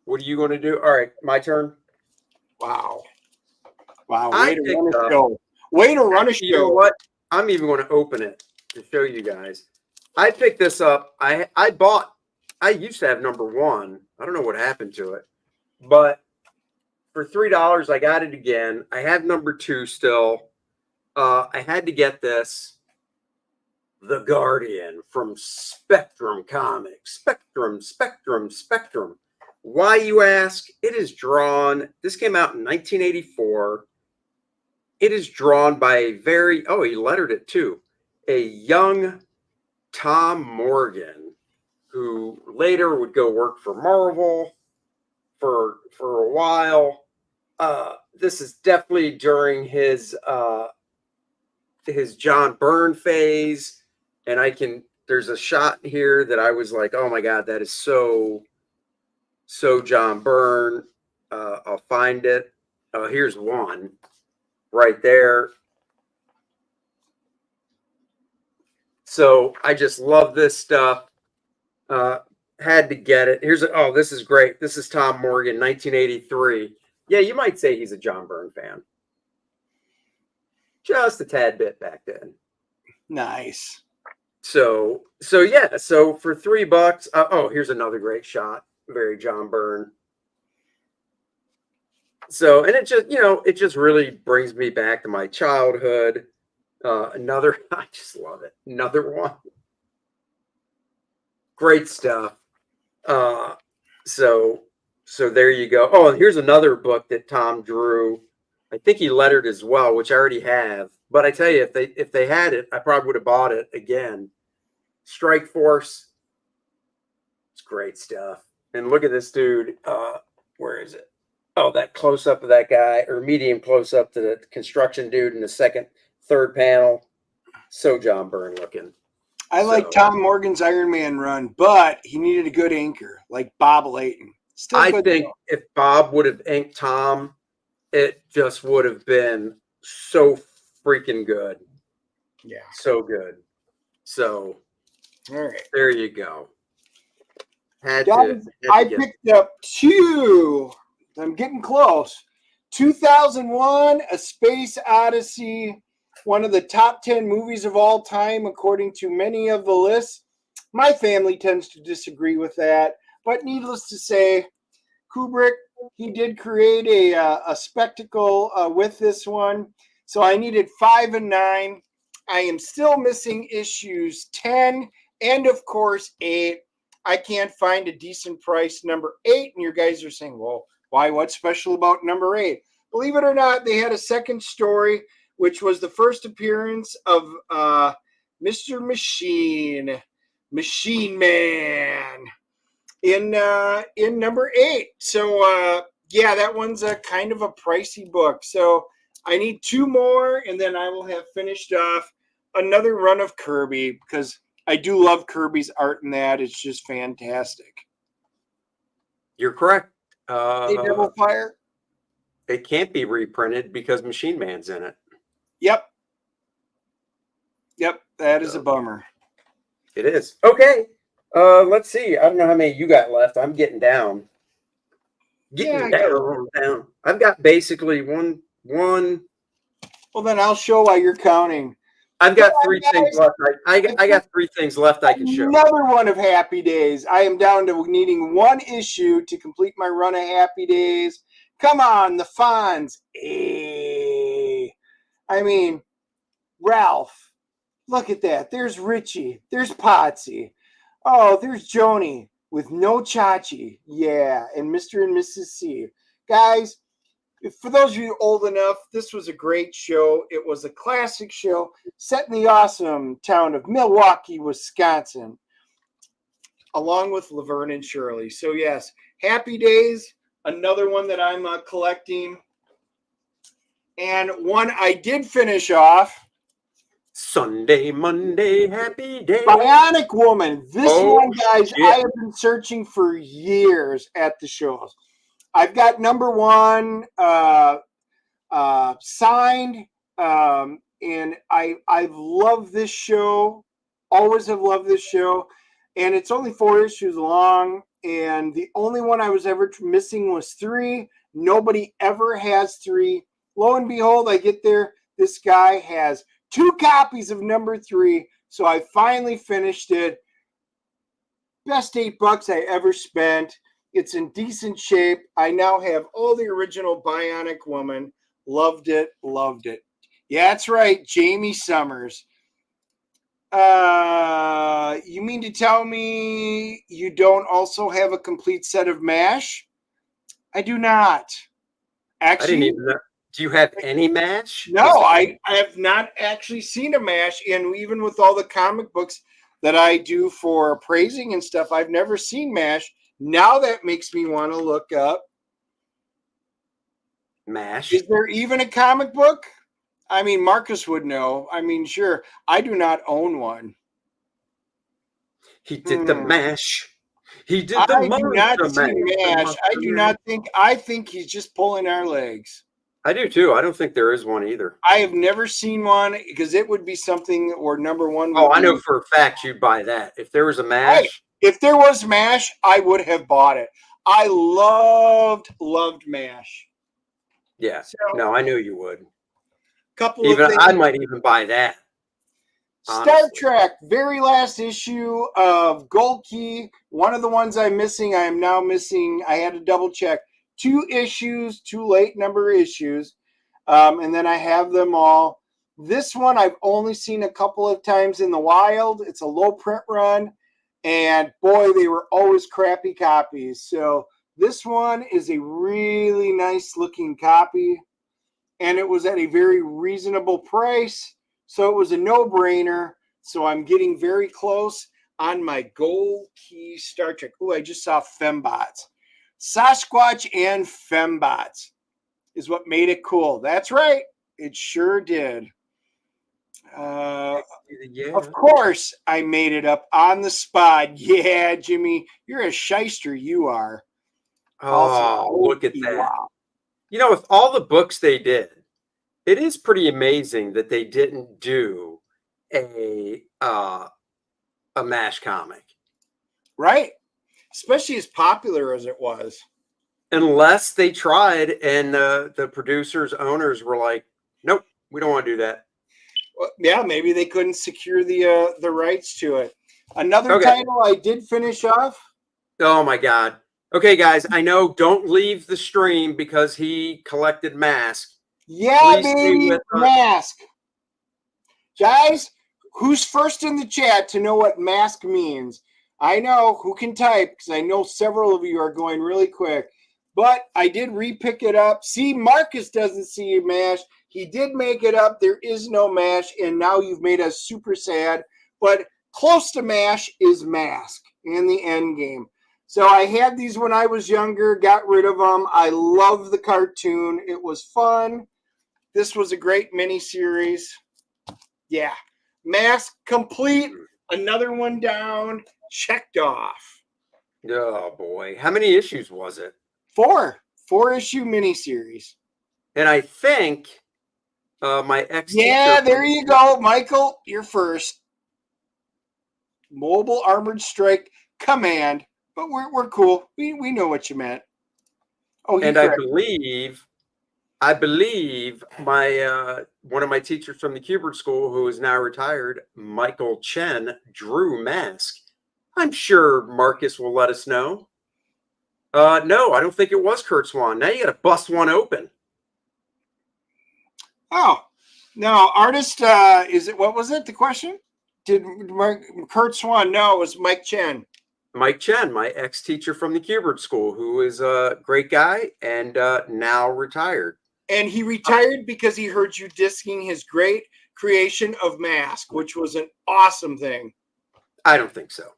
What are you going to do? All right, my turn. Wow. Way to run a show. Way to run a show. You know what? I'm even going to open it to show you guys. I picked this up. I used to have number one. I don't know what happened to it. But for $3, I got it again. I have number two still. I had to get this. The Guardian from Spectrum Comics. Spectrum. Why, you ask? It is drawn. This came out in 1984. It is drawn by he lettered it too. A young Tom Morgan, who later would go work for Marvel for a while. This is definitely during his John Byrne phase. and there's a shot here that I was like, oh my God, that is so John Byrne. I'll find it. Here's one right there. So I just love this stuff. Had to get it. This is great. This is Tom Morgan, 1983. Yeah, you might say he's a John Byrne fan. Just a tad bit back then. Nice. So yeah. So for $3, here's another great shot. Very John Byrne. So, and it just really brings me back to my childhood. I just love it. Another one. Great stuff. So there you go. Oh, and here's another book that Tom drew. I think he lettered as well, which I already have. But I tell you, if they had it, I probably would have bought it again. Strike Force. It's great stuff. And look at this dude. Where is it? Oh, that close up of that guy, or medium close up to the construction dude in the third panel. So John Byrne looking. I like Tom Morgan's Iron Man run, but he needed a good anchor, like Bob Layton. I think if Bob would have inked Tom, it just would have been so freaking good. Yeah. So good. So, all right. There you go. I picked up two. I'm getting close. 2001, A Space Odyssey, one of the top 10 movies of all time, according to many of the lists. My family tends to disagree with that, but needless to say, Kubrick, he did create a spectacle with this one. So I needed 5 and 9. I am still missing issues 10 and, of course, 8. I can't find a decent price number 8, and you guys are saying, well, why? What's special about number 8? Believe it or not, they had a second story, which was the first appearance of Mr. Machine Man, in number 8. So yeah, that one's a kind of a pricey book. So I need 2 more, and then I will have finished off another run of Kirby, because I do love Kirby's art in that. It's just fantastic. You're correct. Hey, Devil Fire. It can't be reprinted because Machine Man's in it. Yep. That is a bummer. It is. Okay. Let's see. I don't know how many you got left. I'm getting down. Down. I've got basically one. Well, then I'll show while you're counting. I've got 3 things left. I got 3 things left I can show. Another one of Happy Days. I am down to needing 1 issue to complete my run of Happy Days. Come on, the Fonz. I mean, Ralph. Look at that. There's Richie. There's Potsy. Oh, there's Joni with no Chachi. Yeah, and Mr. and Mrs. C. Guys, for those of you old enough, this was a great show. It was a classic show set in the awesome town of Milwaukee, Wisconsin, along with Laverne and Shirley. So yes, Happy Days, another one that I'm collecting. And one I did finish off. Sunday, Monday, Happy Day. Bionic Woman. This one, guys, shit. I have been searching for years at the shows. I've got number 1 signed, and I've loved this show. Always have loved this show, and it's only 4 issues long. And the only one I was ever missing was 3. Nobody ever has 3. Lo and behold, I get there. This guy has 2 copies of number 3, so I finally finished it. Best $8 I ever spent. It's in decent shape. I now have all the original Bionic Woman. Loved it. Yeah, that's right, Jamie Summers. You mean to tell me you don't also have a complete set of MASH? I do not. Actually, I didn't even know. Do you have any MASH? No, I have not actually seen a MASH, and even with all the comic books that I do for appraising and stuff, I've never seen MASH. Now that makes me want to look up MASH. Is there even a comic book? I mean, Marcus would know. I mean, sure. I do not own one. He did the mash. He did the I do not monster see mash. The Mash. monster I do mash. not think. I think he's just pulling our legs. I do too. I don't think there is one either. I have never seen one because it would be something where number one would Oh, I be. know for a fact you'd buy that. If there was a Right. mash, If there was Mash, I would have bought it. I loved Mash. yeah. So, No, I knew you would. couple Even of things. I might even buy that. Star Honestly. Trek, very last issue of Gold Key. One of the ones I'm missing, I am now missing. I had to double check. 2 issues, 2 late number issues. And then I have them all. This one I've only seen a couple of times in the wild. It's a low print run. And boy, they were always crappy copies. So this one is a really nice looking copy. And it was at a very reasonable price. So it was a no-brainer. So I'm getting very close on my Gold Key Star Trek. Oh, I just saw Fembots. Sasquatch and Fembots is what made it cool. That's right. It sure did. Yeah. Of course, I made it up on the spot. Yeah, Jimmy, you're a shyster. You are. Oh, look at that. Wow. You know, with all the books they did, it is pretty amazing that they didn't do a MASH comic. Right? Especially as popular as it was. Unless they tried and the producers, owners were like, nope, we don't want to do that. Well, yeah, maybe they couldn't secure the rights to it. Another title I did finish off. Oh my God. Okay, guys, I know don't leave the stream because he collected Mask. Yeah, Please baby, Mask. Guys, who's first in the chat to know what Mask means? I know who can type because I know several of you are going really quick. But I did re-pick it up. See, Marcus doesn't see MASH. He did make it up. There is no MASH, and now you've made us super sad. But close to MASH is Mask in the end game. So I had these when I was younger, got rid of them. I love the cartoon. It was fun. This was a great miniseries. Yeah. Mask complete. Another one down. Checked off. Oh, boy. How many issues was it? 4-issue miniseries. And I think my ex-teacher... Yeah, there you go, Michael. You're first. Mobile Armored Strike Command. But we're cool. We know what you meant. Oh, and I believe my one of my teachers from the Kubert School, who is now retired, Michael Chen, drew Mask. I'm sure Marcus will let us know. No, I don't think it was Kurt Swan. Now you got to bust one open. Oh, no, artist. Is it? What was it? The question? Did Kurt Swan? No, it was Mike Chen. Mike Chen, my ex-teacher from the Kubert School, who is a great guy and now retired. And he retired because he heard you dissing his great creation of Mask, which was an awesome thing. I don't think so.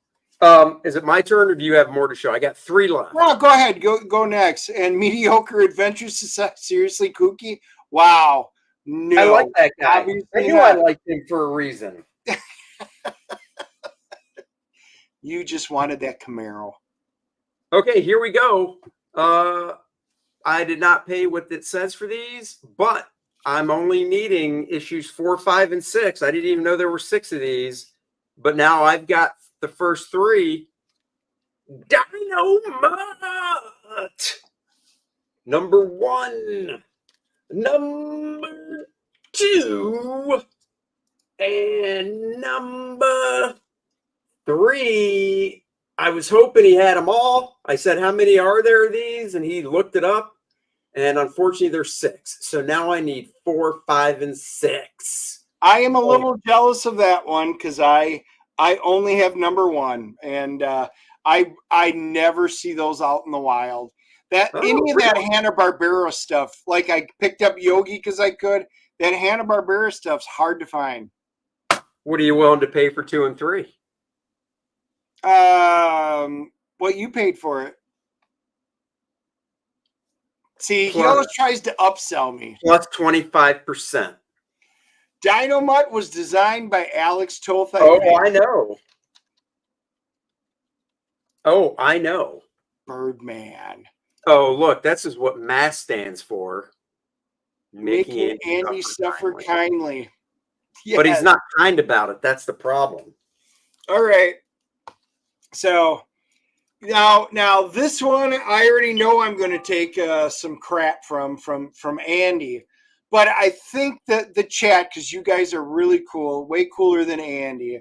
Is it my turn or do you have more to show? I got 3 left. No, go ahead. Go next. And Mediocre Adventures Seriously Kooky? Wow. No. I like that guy. Obviously I knew not. I liked him for a reason. You just wanted that Camaro. Okay, here we go. I did not pay what it says for these, but I'm only needing issues 4, 5, and 6. I didn't even know there were 6 of these, but now I've got the first 3. Dynamite! Number 1. Number 2. And number 3. I was hoping he had them all. I said, how many are there of these? And he looked it up. And unfortunately, there's 6. So now I need 4, 5, and 6. I am a little jealous of that one because I only have number 1. And I never see those out in the wild. Any of that Hanna-Barbera stuff, like I picked up Yogi because I could. That Hanna-Barbera stuff's hard to find. What are you willing to pay for 2 and 3? What you paid for it. See, he always tries to upsell me. Plus 25%. Dynamite was designed by Alex Toth. I know. Oh, I know. Birdman. Oh, look, this is what MASS stands for. Making Andy suffer kindly. But he's Yes. not kind about it. That's the problem. All right. So now this one I already know I'm going to take some crap from Andy, but I think that the chat, because you guys are really cool, way cooler than Andy.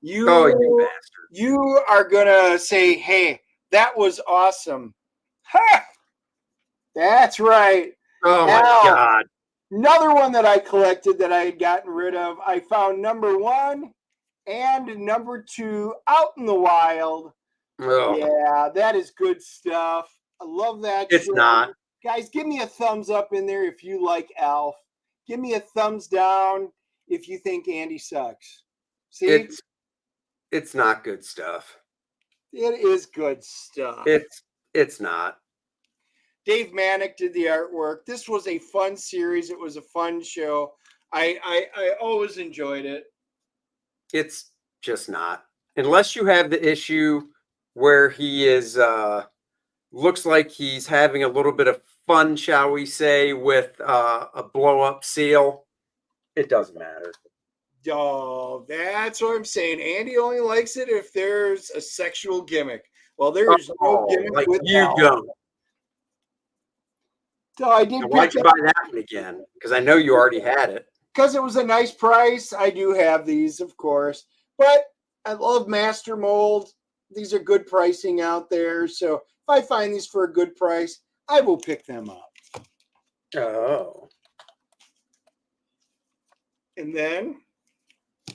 Oh, you bastard! You are gonna say, "Hey, that was awesome." Ha! That's right. Oh Now, my God! another one that I collected that I had gotten rid of. I found number 1 and number 2 out in the wild. Ugh. Yeah, that is good stuff. I love that. It's show. not. Guys, give me a thumbs up in there if you like Alf. Give me a thumbs down if you think Andy sucks. See? It's not good stuff. It is good stuff. It's not. Dave Manick did the artwork. This was a fun series. It was a fun show. I always enjoyed it. It's just not. Unless you have the issue where he is looks like he's having a little bit of fun, shall we say, with a blow up seal. It doesn't matter. Oh, that's what I'm saying. Andy only likes it if there's a sexual gimmick. Well, there is no gimmick like with you Alf. don't. So I did. Now, why'd you buy that one again? Because I know you already had it. Because it was a nice price. I do have these, of course, but I love Master Mold. These are good pricing out there. So if I find these for a good price, I will pick them up. Oh. And then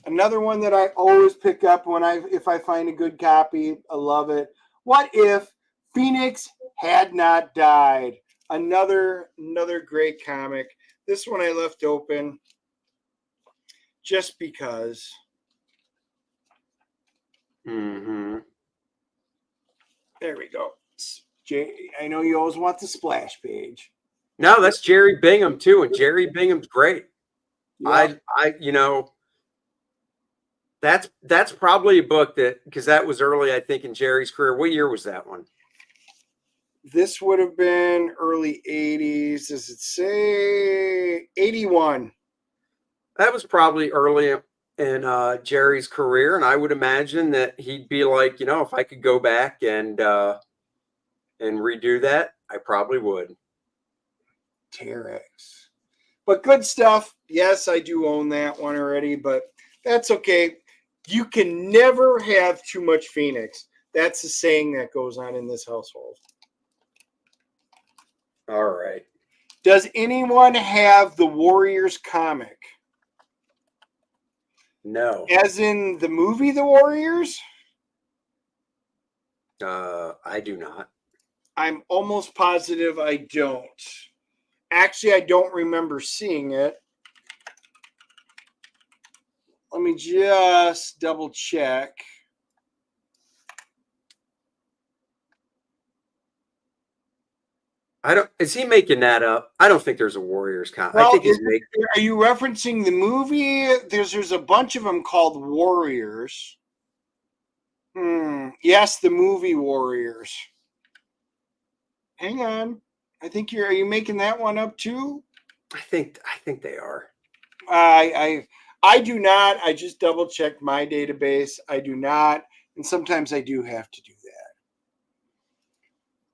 another one that I always pick up if I find a good copy. I love it. What if Phoenix had not died? Another great comic. This one I left open just because. Mm-hmm. There we go. I know you always want the splash page. No, that's Jerry Bingham too, and Jerry Bingham's great. Yep. That's probably a book because that was early, I think, in Jerry's career. What year was that one? This would have been early 80s. Does it say 81? That was probably early in Jerry's career, and I would imagine that he'd be like, if I could go back and redo that, I probably would. Terex. But good stuff. Yes, I do own that one already, but that's okay. You can never have too much Phoenix. That's the saying that goes on in this household. All right. Does anyone have the Warriors comic? No. As in the movie The Warriors? I do not. I'm almost positive I don't. Actually, I don't remember seeing it. Let me just double check. Is he making that up? I don't think there's a Warriors comic. Well, I think are you referencing the movie? There's a bunch of them called Warriors. Yes, the movie Warriors. Hang on. Are you making that one up too? I think they are. I do not. I just double checked my database. I do not, and sometimes I do have to do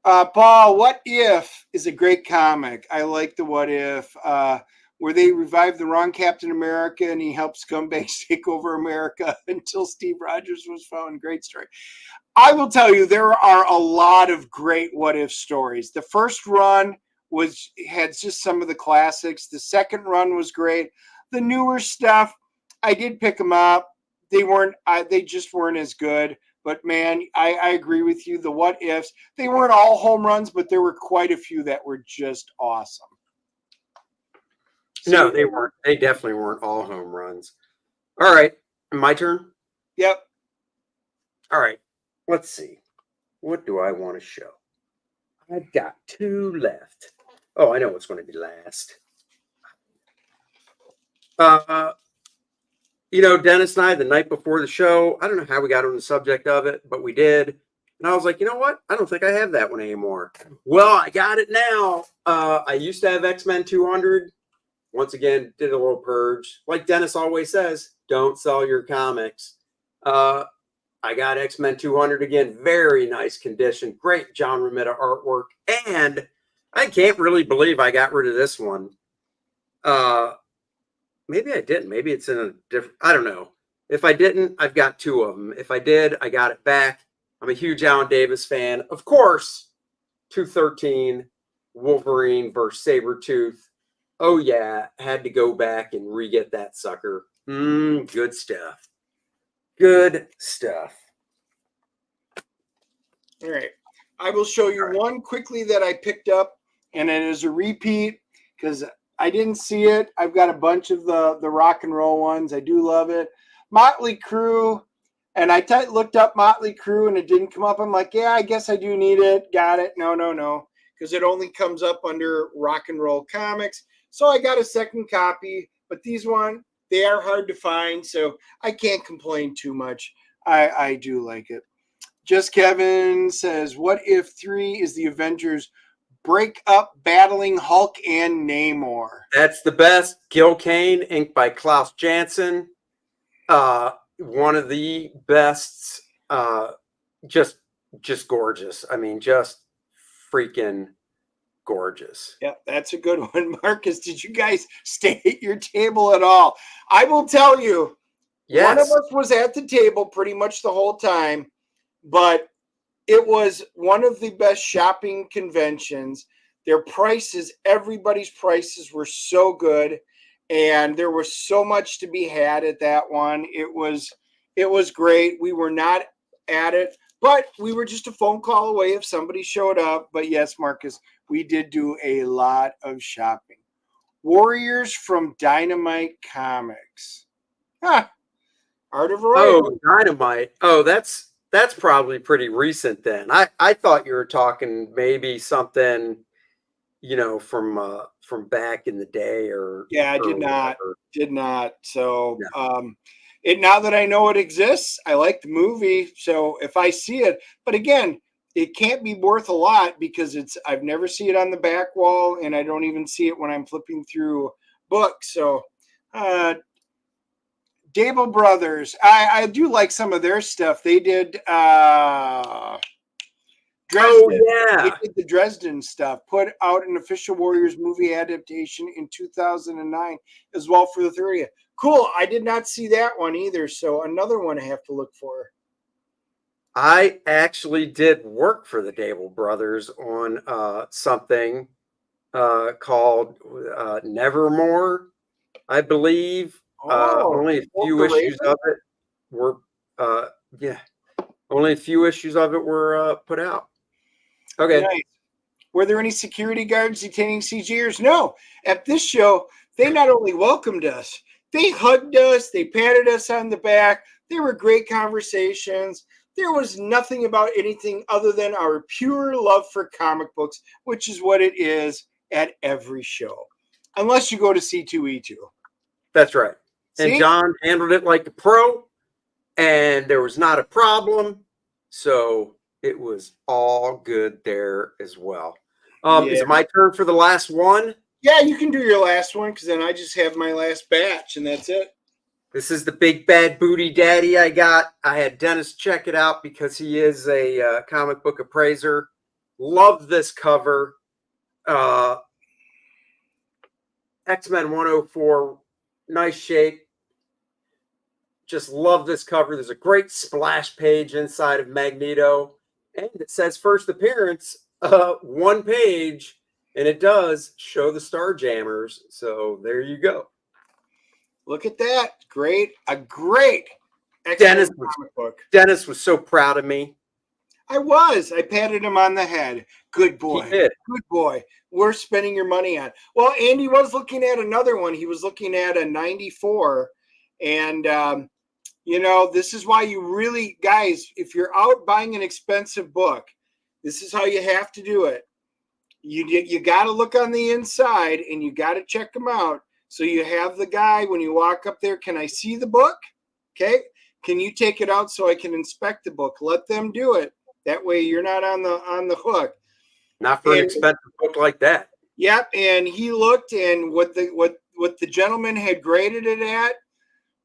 that. Paul, What If is a great comic. I like the What If, where they revive the wrong Captain America and he helps scumbags take over America until Steve Rogers was found. Great story. I will tell you, there are a lot of great What If stories. The first run had just some of the classics. The second run was great. The newer stuff, I did pick them up. They just weren't as good. But man, I agree with you. The What Ifs, they weren't all home runs, but there were quite a few that were just awesome. So, no, they weren't. They definitely weren't all home runs. All right, my turn. Yep. All right. Let's see. What do I want to show? I've got 2 left. Oh, I know what's going to be last. Dennis and I, the night before the show, I don't know how we got on the subject of it, but we did. And I was like, you know what? I don't think I have that one anymore. Well, I got it now. I used to have X-Men 200. Once again, did a little purge. Like Dennis always says, don't sell your comics. I got X-Men 200 again. Very nice condition. Great John Romita artwork. And I can't really believe I got rid of this one. Maybe I didn't. Maybe it's in a different, I don't know. If I didn't, I've got two of them. If I did, I got it back. I'm a huge Alan Davis fan. Of course, 213, Wolverine versus Sabretooth. Oh, yeah. Had to go back and re-get that sucker. Good stuff. Good stuff. All right. I will show you one quickly that I picked up, and it is a repeat because I didn't see it. I've got a bunch of the rock and roll ones. I do love it. Motley Crue. And I looked up Motley Crue and it didn't come up. I'm like, yeah, I guess I do need it. Got it. No. Because it only comes up under Rock and Roll Comics. So I got a second copy. But these one, they are hard to find. So I can't complain too much. I do like it. Just Kevin says, what if 3 is the Avengers break up battling Hulk and Namor? That's the best. Gil Kane, inked by Klaus Janson. One of the best, just gorgeous. I mean, just freaking gorgeous. Yeah, that's a good one. Marcus, did you guys stay at your table at all? I will tell you, One of us was at the table pretty much the whole time, but it was one of the best shopping conventions. Their prices, everybody's prices were so good. And there was so much to be had at that one. It was great. We were not at it, but we were just a phone call away if somebody showed up. But yes, Marcus, we did do a lot of shopping. Warriors from Dynamite Comics. Art of Variety. Oh, Dynamite. Oh, that's probably pretty recent then. I thought you were talking maybe something, from back in the day or I did not. So now that I know it exists, I like the movie. So if I see it, but again, it can't be worth a lot because I've never seen it on the back wall, and I don't even see it when I'm flipping through books. So Dable Brothers, I do like some of their stuff. They did Dresden. Oh, yeah. They did the Dresden stuff, put out an official Warriors movie adaptation in 2009 as well for the 30th. Cool. I did not see that one either. So another one I have to look for. I actually did work for the Dable Brothers on something called Nevermore, I believe. Only a few issues of it were put out. Okay. Nice. Were there any security guards detaining CGers? No. At this show, they not only welcomed us, they hugged us, they patted us on the back. They were great conversations. There was nothing about anything other than our pure love for comic books, which is what it is at every show. Unless you go to C2E2. That's right. See? And John handled it like a pro, and there was not a problem. So it was all good there as well. Is it my turn for the last one? Yeah, you can do your last one because then I just have my last batch and that's it. This is the Big Bad Booty Daddy I got. I had Dennis check it out because he is a comic book appraiser. Love this cover. X-Men 104, nice shape. Just love this cover. There's a great splash page inside of Magneto. And it says first appearance, one page, and it does show the Starjammers. So there you go. Look at that. A great Dennis comic book. Dennis was so proud of me. I patted him on the head. Good boy. He did. Good boy. Worth spending your money on. Well, Andy was looking at another one. He was looking at a 94. And, this is why you really, guys, if you're out buying an expensive book, this is how you have to do it. You got to look on the inside and you got to check them out. So you have the guy, when you walk up there, can I see the book? Okay. Can you take it out so I can inspect the book? Let them do it. That way you're not on the hook. Not for an expensive book like that. Yep. And he looked, and what the gentleman had graded it at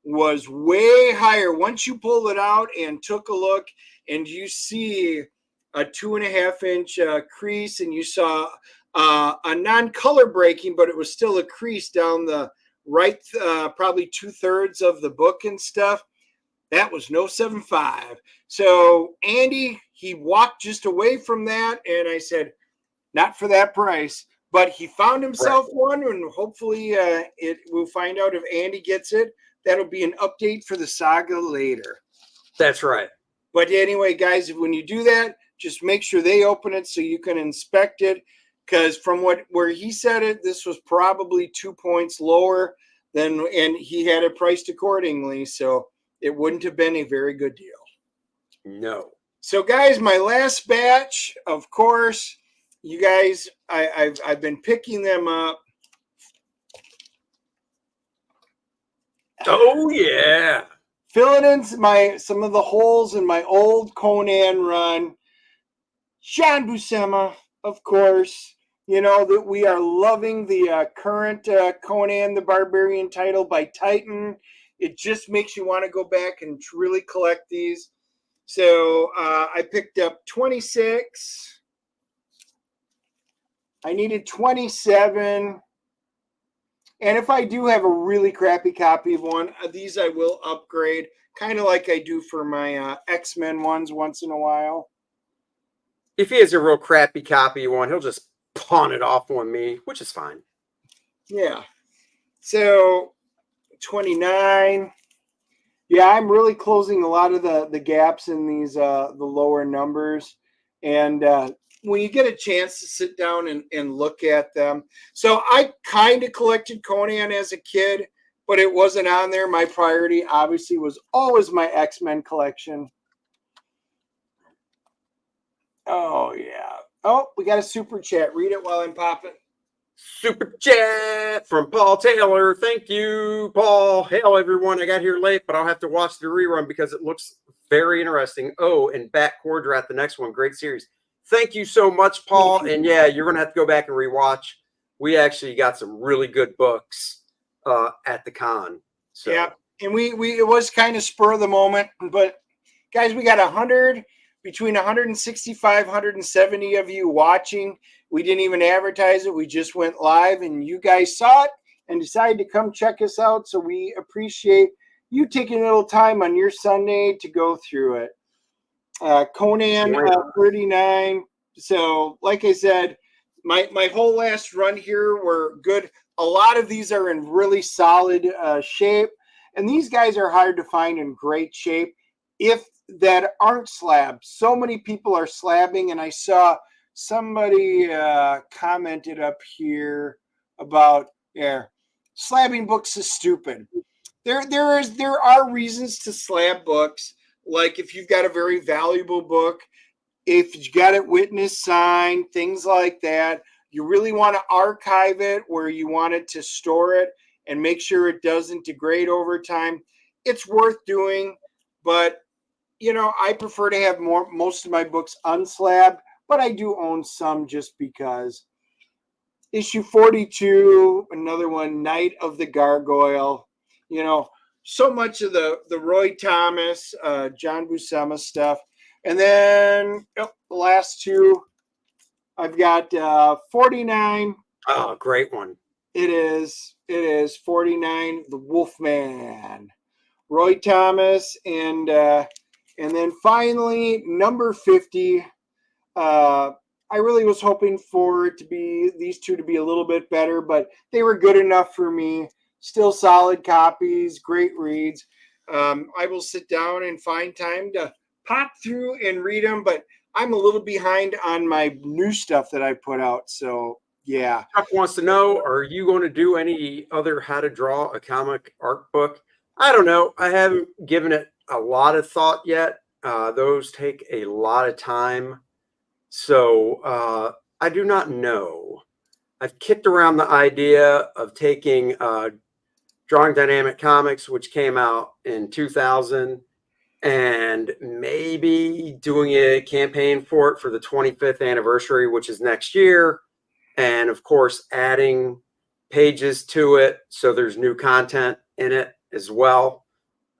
was way higher. Once you pulled it out and took a look, and you see a 2.5-inch crease, and you saw a non-color breaking, but it was still a crease down the right, probably 2/3 of the book and stuff. That was no 7.5. So Andy, he walked just away from that, and I said, not for that price. But he found himself one, and hopefully we'll find out if Andy gets it. That'll be an update for the saga later. That's right. But anyway, guys, when you do that, just make sure they open it so you can inspect it. Because from where he said it, this was probably 2 points lower than, and he had it priced accordingly. So it wouldn't have been a very good deal. No. So, guys, my last batch, of course, you guys, I've been picking them up. Oh yeah, Filling in some of the holes in my old Conan run. John Buscema, of course. You know that we are loving the current Conan the Barbarian title by Titan. It just makes you want to go back and really collect these. So I picked up 26. I needed 27. And if I do have a really crappy copy of one of these, I will upgrade, kind of like I do for my X-Men ones once in a while. If he has a real crappy copy of one, he'll just pawn it off on me, which is fine. Yeah. So 29. Yeah, I'm really closing a lot of the gaps in these the lower numbers. And when you get a chance to sit down and look at them. So I kind of collected Conan as a kid, but it wasn't on there. My priority obviously was always my X-Men collection. Oh, yeah. Oh, we got a super chat. Read it while I'm popping. Super chat from Paul Taylor. Thank you, Paul. Hail, everyone. I got here late, but I'll have to watch the rerun because it looks very interesting. Oh, and back Kor-Drath, the next one. Great series. Thank you so much, Paul. And yeah, you're going to have to go back and rewatch. We actually got some really good books at the con. So. Yeah, and we it was kind of spur of the moment, but guys, we got between 165, 170 of you watching. We didn't even advertise it. We just went live, and you guys saw it and decided to come check us out. So we appreciate you taking a little time on your Sunday to go through it. Conan 39. So, like I said, my whole last run here were good. A lot of these are in really solid shape, and these guys are hard to find in great shape if that aren't slabbed. So many people are slabbing, and I saw somebody commented up here about slabbing books is stupid. There are reasons to slab books, like if you've got a very valuable book, if you got it witness signed, things like that. You really want to archive it where you want it to store it and make sure it doesn't degrade over time. It's worth doing, but I prefer to have most of my books unslabbed, but I do own some just because. Issue 42, another one, Night of the Gargoyle. So much of the Roy Thomas, John Buscema stuff. And then the last two, I've got 49. Oh, great one. It is 49, The Wolfman, Roy Thomas, and then finally number 50. I really was hoping for these two to be a little bit better, but they were good enough for me. Still solid copies, great reads. I will sit down and find time to pop through and read them, but I'm a little behind on my new stuff that I put out. So yeah. Chuck wants to know, are you going to do any other how to draw a comic art book? I don't know. I haven't given it a lot of thought yet. Those take a lot of time. So I do not know. I've kicked around the idea of taking Drawing Dynamic Comics, which came out in 2000, and maybe doing a campaign for it for the 25th anniversary, which is next year. And of course, adding pages to it so there's new content in it as well.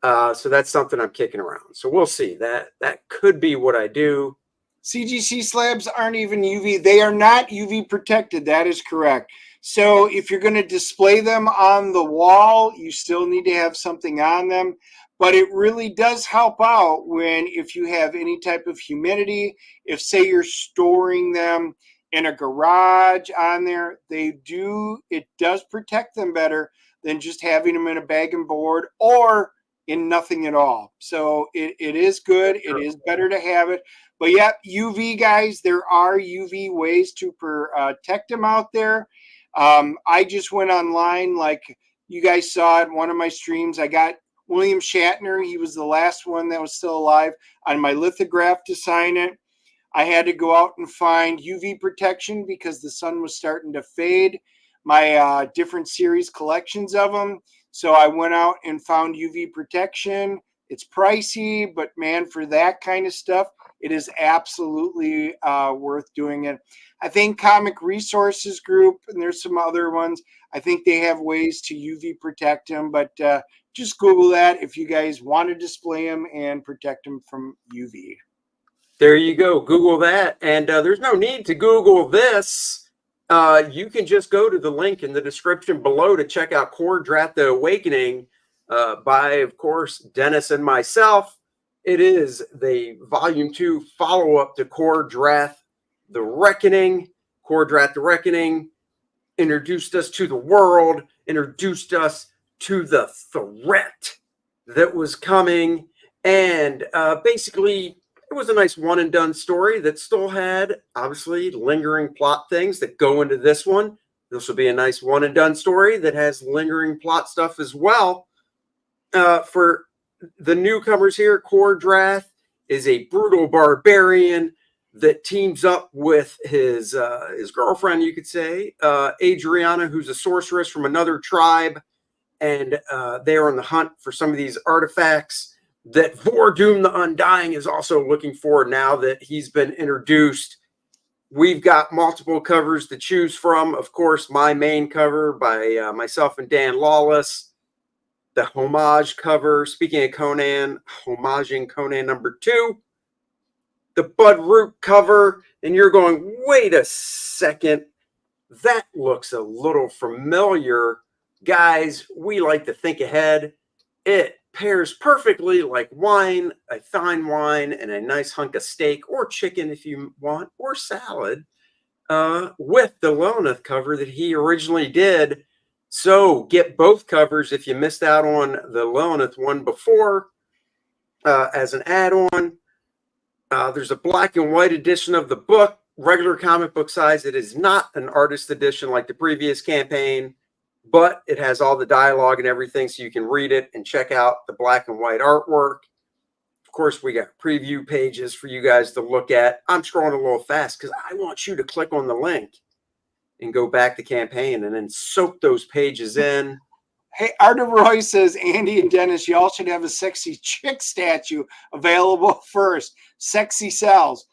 So that's something I'm kicking around. So we'll see. That could be what I do. CGC slabs aren't even UV. They are not UV protected. That is correct. So if you're going to display them on the wall, you still need to have something on them. But it really does help out when if you have any type of humidity, if say you're storing them in a garage on there, it does protect them better than just having them in a bag and board or in nothing at all. So it is good. It is better to have it. But yeah, UV guys, there are UV ways to protect them out there. I just went online, like you guys saw it, one of my streams. I got William Shatner. He was the last one that was still alive on my lithograph to sign it. I had to go out and find UV protection because the sun was starting to fade my different series collections of them. So I went out and found UV protection. It's pricey, but man, for that kind of stuff, it is absolutely worth doing it. I think Comic Resources Group, and there's some other ones, I think they have ways to UV protect them, but just Google that if you guys want to display them and protect them from UV. There you go. Google that. And there's no need to Google this. You can just go to the link in the description below to check out Kor-Drath The Awakening by, of course, Dennis and myself. It is the Volume 2 follow-up to Kor-Drath The Reckoning. Kor-Drath The Reckoning introduced us to the world, introduced us to the threat that was coming. And basically, it was a nice one-and-done story that still had, obviously, lingering plot things that go into this one. This will be a nice one-and-done story that has lingering plot stuff as well. For the newcomers here, Kor-Drath is a brutal barbarian that teams up with his girlfriend, you could say, Adriana, who's a sorceress from another tribe, and they are on the hunt for some of these artifacts that Vordoom the Undying is also looking for now that he's been introduced. We've got multiple covers to choose from. Of course, my main cover by myself and Dan Lawless. The homage cover, speaking of Conan, homaging Conan #2. The Bud Root cover, and you're going, wait a second, that looks a little familiar. Guys, we like to think ahead. It pairs perfectly like wine, a fine wine, and a nice hunk of steak or chicken if you want, or salad, with the Lilith cover that he originally did. So get both covers if you missed out on the Lilith one before as an add-on. There's a black and white edition of the book, regular comic book size. It is not an artist edition like the previous campaign, but it has all the dialogue and everything so you can read it and check out the black and white artwork. Of course, we got preview pages for you guys to look at. I'm scrolling a little fast because I want you to click on the link and go back to campaign and then soak those pages in. Hey, Arda Roy says, Andy and Dennis, y'all should have a sexy chick statue available first. Sexy sells.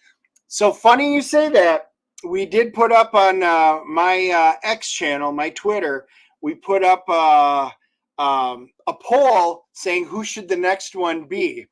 So funny you say that. We did put up on my X channel, my Twitter, we put up a poll saying who should the next one be.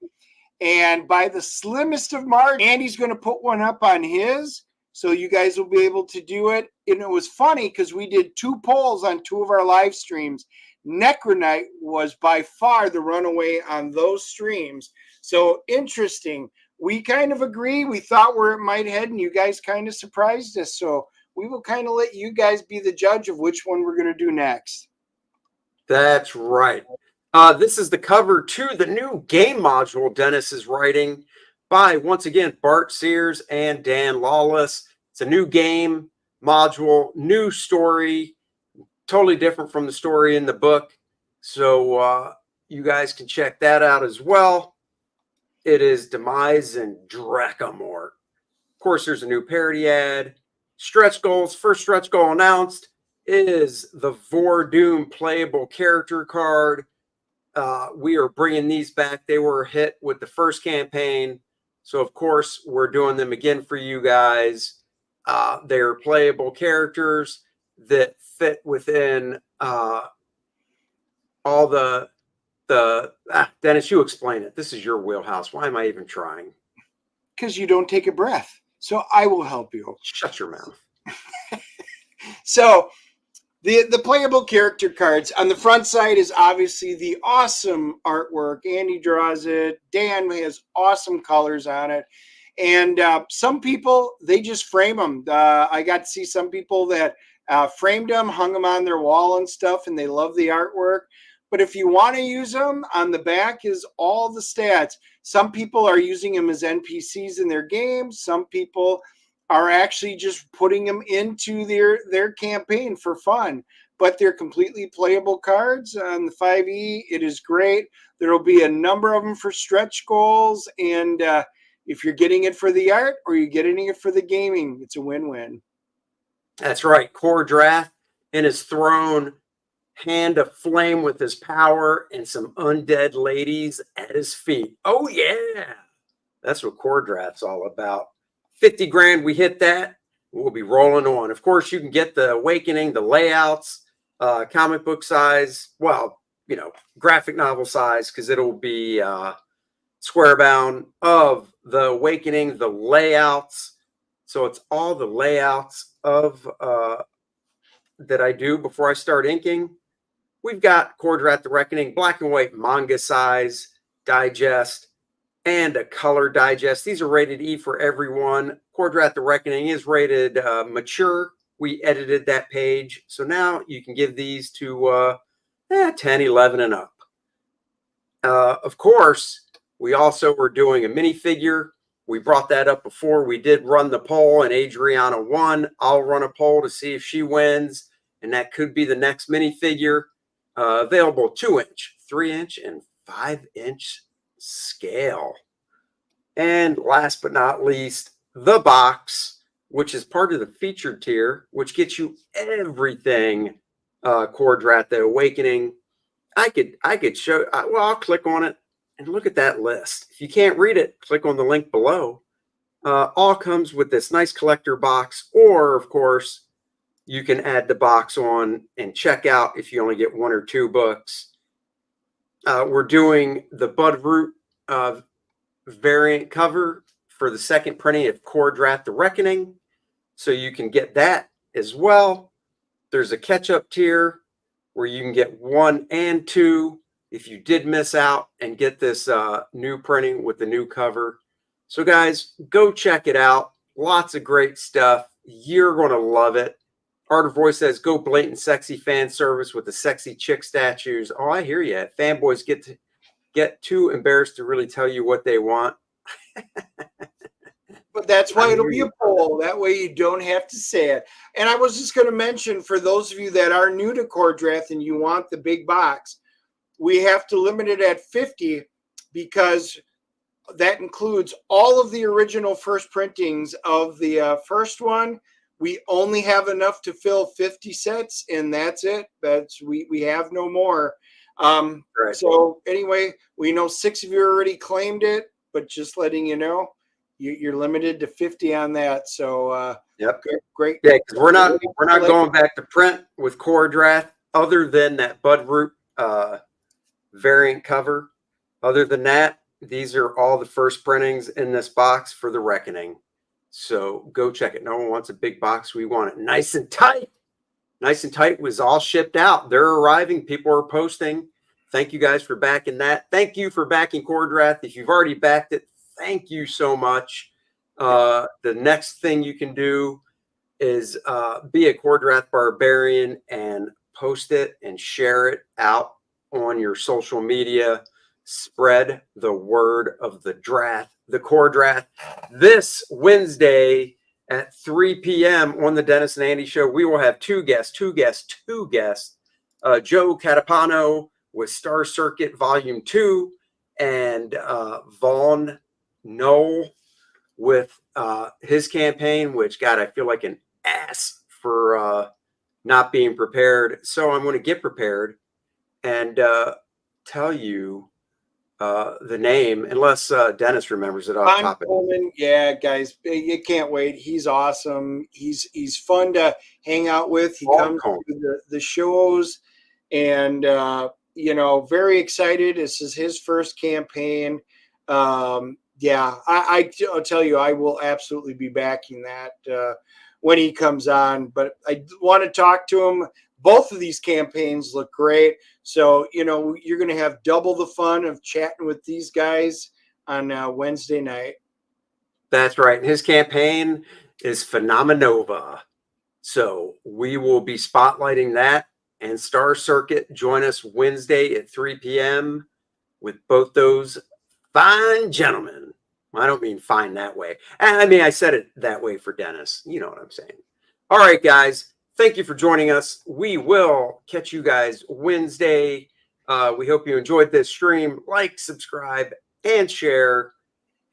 And by the slimmest of margins, Andy's going to put one up on his, so you guys will be able to do it. And it was funny because we did 2 polls on 2 of our live streams. Necronite was by far the runaway on those streams. So interesting. We kind of agree. We thought where it might head, and you guys kind of surprised us. So we will kind of let you guys be the judge of which one we're going to do next. That's right. This is the cover to the new game module Dennis is writing by, once again, Bart Sears and Dan Lawless. It's a new game module, new story, totally different from the story in the book. So you guys can check that out as well. It is Demise and Dracomort. Of course, there's a new parody ad. Stretch goals. First stretch goal announced is the Vordoom playable character card. we are bringing these back. They were a hit with the first campaign. So, of course, we're doing them again for you guys. They're playable characters that fit within all the Dennis, you explain it. This is your wheelhouse. Why am I even trying? Because you don't take a breath. So I will help you. Shut your mouth. So the playable character cards on the front side is obviously the awesome artwork. Andy draws it. Dan has awesome colors on it. And some people, they just frame them. I got to see some people that framed them, hung them on their wall and stuff, and they love the artwork. But if you want to use them, on the back is all the stats. Some people are using them as NPCs in their games. Some people are actually just putting them into their campaign for fun. But they're completely playable cards on the 5e. It is great. There will be a number of them for stretch goals. And if you're getting it for the art or you're getting it for the gaming, it's a win-win. That's right. Kor-Drath in his throne, hand aflame with his power, and some undead ladies at his feet. Oh, yeah. That's what Kor-Drath's all about. 50 grand, we hit that. We'll be rolling on. Of course, you can get the Awakening, the layouts, comic book size. Well, you know, graphic novel size, because it'll be square bound of the Awakening, the layouts. So it's all the layouts of that I do before I start inking. We've got Kor-Drath the Reckoning, black and white manga size digest, and a color digest. These are rated E for everyone. Kor-Drath the Reckoning is rated mature. We edited that page. So now you can give these to 10, 11 and up. Of course, we also were doing a minifigure. We brought that up before. We did run the poll, and Adriana won. I'll run a poll to see if she wins, and that could be the next minifigure. Available 2-inch, 3-inch, and 5-inch scale. And last but not least, the box, which is part of the featured tier, which gets you everything Kor-Drath the Awakening. I could show, well, I'll click on it and look at that list. If you can't read it, click on the link below. All comes with this nice collector box, or of course, you can add the box on and check out if you only get 1 or 2 books. We're doing the Bud Root variant cover for the second printing of Kor-Drath the Reckoning. So you can get that as well. There's a catch-up tier where you can get 1 and 2 if you did miss out and get this new printing with the new cover. So guys, go check it out. Lots of great stuff. You're going to love it. Art of Voice says, go blatant sexy fan service with the sexy chick statues. Oh, I hear you. Fanboys get too embarrassed to really tell you what they want. But that's why it'll be a poll. That way you don't have to say it. And I was just going to mention, for those of you that are new to Kor-Drath and you want the big box, we have to limit it at 50 because that includes all of the original first printings of the first one. We only have enough to fill 50 sets, and that's it. We have no more. Right. So anyway, we know 6 of you already claimed it, but just letting you know, you're limited to 50 on that. So yep, great. Yeah, because we're not going back to print with Kor-Drath other than that Bud Root variant cover. Other than that, these are all the first printings in this box for the Reckoning. So go check it. No one wants a big box. We want it nice and tight. Nice and tight was all shipped out. They're arriving. People are posting. Thank you guys for backing that. Thank you for backing Kor-Drath. If you've already backed it, thank you so much. The next thing you can do is be a Kor-Drath Barbarian and post it and share it out on your social media. Spread the word of the draft, the Kor-Drath. This Wednesday at 3 p.m. on the Dennis and Andy Show, we will have two guests. Joe Catapano with Star Circuit Volume 2 and Vaughn Knoll with his campaign, which, God, I feel like an ass for not being prepared. So I'm going to get prepared and tell you the name unless Dennis remembers it off Ron top of Coleman, yeah, guys, you can't wait. He's awesome. He's fun to hang out with. He Ron comes Coleman. to the shows, and very excited. This is his first campaign. Yeah, I'll tell you, I will absolutely be backing that when he comes on. But I want to talk to him. Both of these campaigns look great. So, you're going to have double the fun of chatting with these guys on Wednesday night. That's right. And his campaign is Phenomenova. So we will be spotlighting that and Star Circuit. Join us Wednesday at 3 p.m. with both those fine gentlemen. I don't mean fine that way. I mean, I said it that way for Dennis. You know what I'm saying. All right, guys. Thank you for joining us. We will catch you guys Wednesday. We hope you enjoyed this stream. Like, subscribe, and share.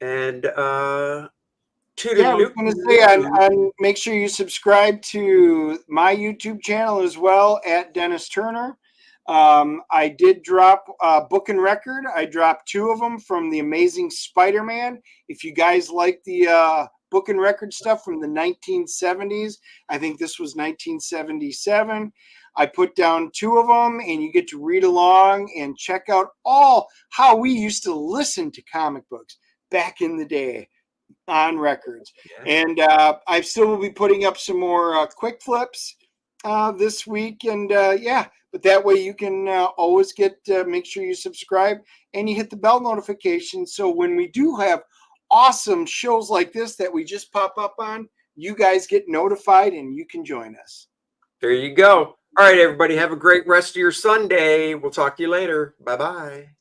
And Yeah, I was going to say, on make sure you subscribe to my YouTube channel as well at Dennis Turner. I did drop Book and Record. I dropped 2 of them from The Amazing Spider-Man. If you guys like the Book and Record stuff from the 1970s, I think this was 1977. I put down 2 of them, and you get to read along and check out how we used to listen to comic books back in the day on records. Yeah. And I still will be putting up some more quick flips this week. And but that way you can always make sure you subscribe and you hit the bell notification. So when we do have awesome shows like this that we just pop up on, you guys get notified and you can join us. There you go. All right, everybody, have a great rest of your Sunday. We'll talk to you later. Bye-bye.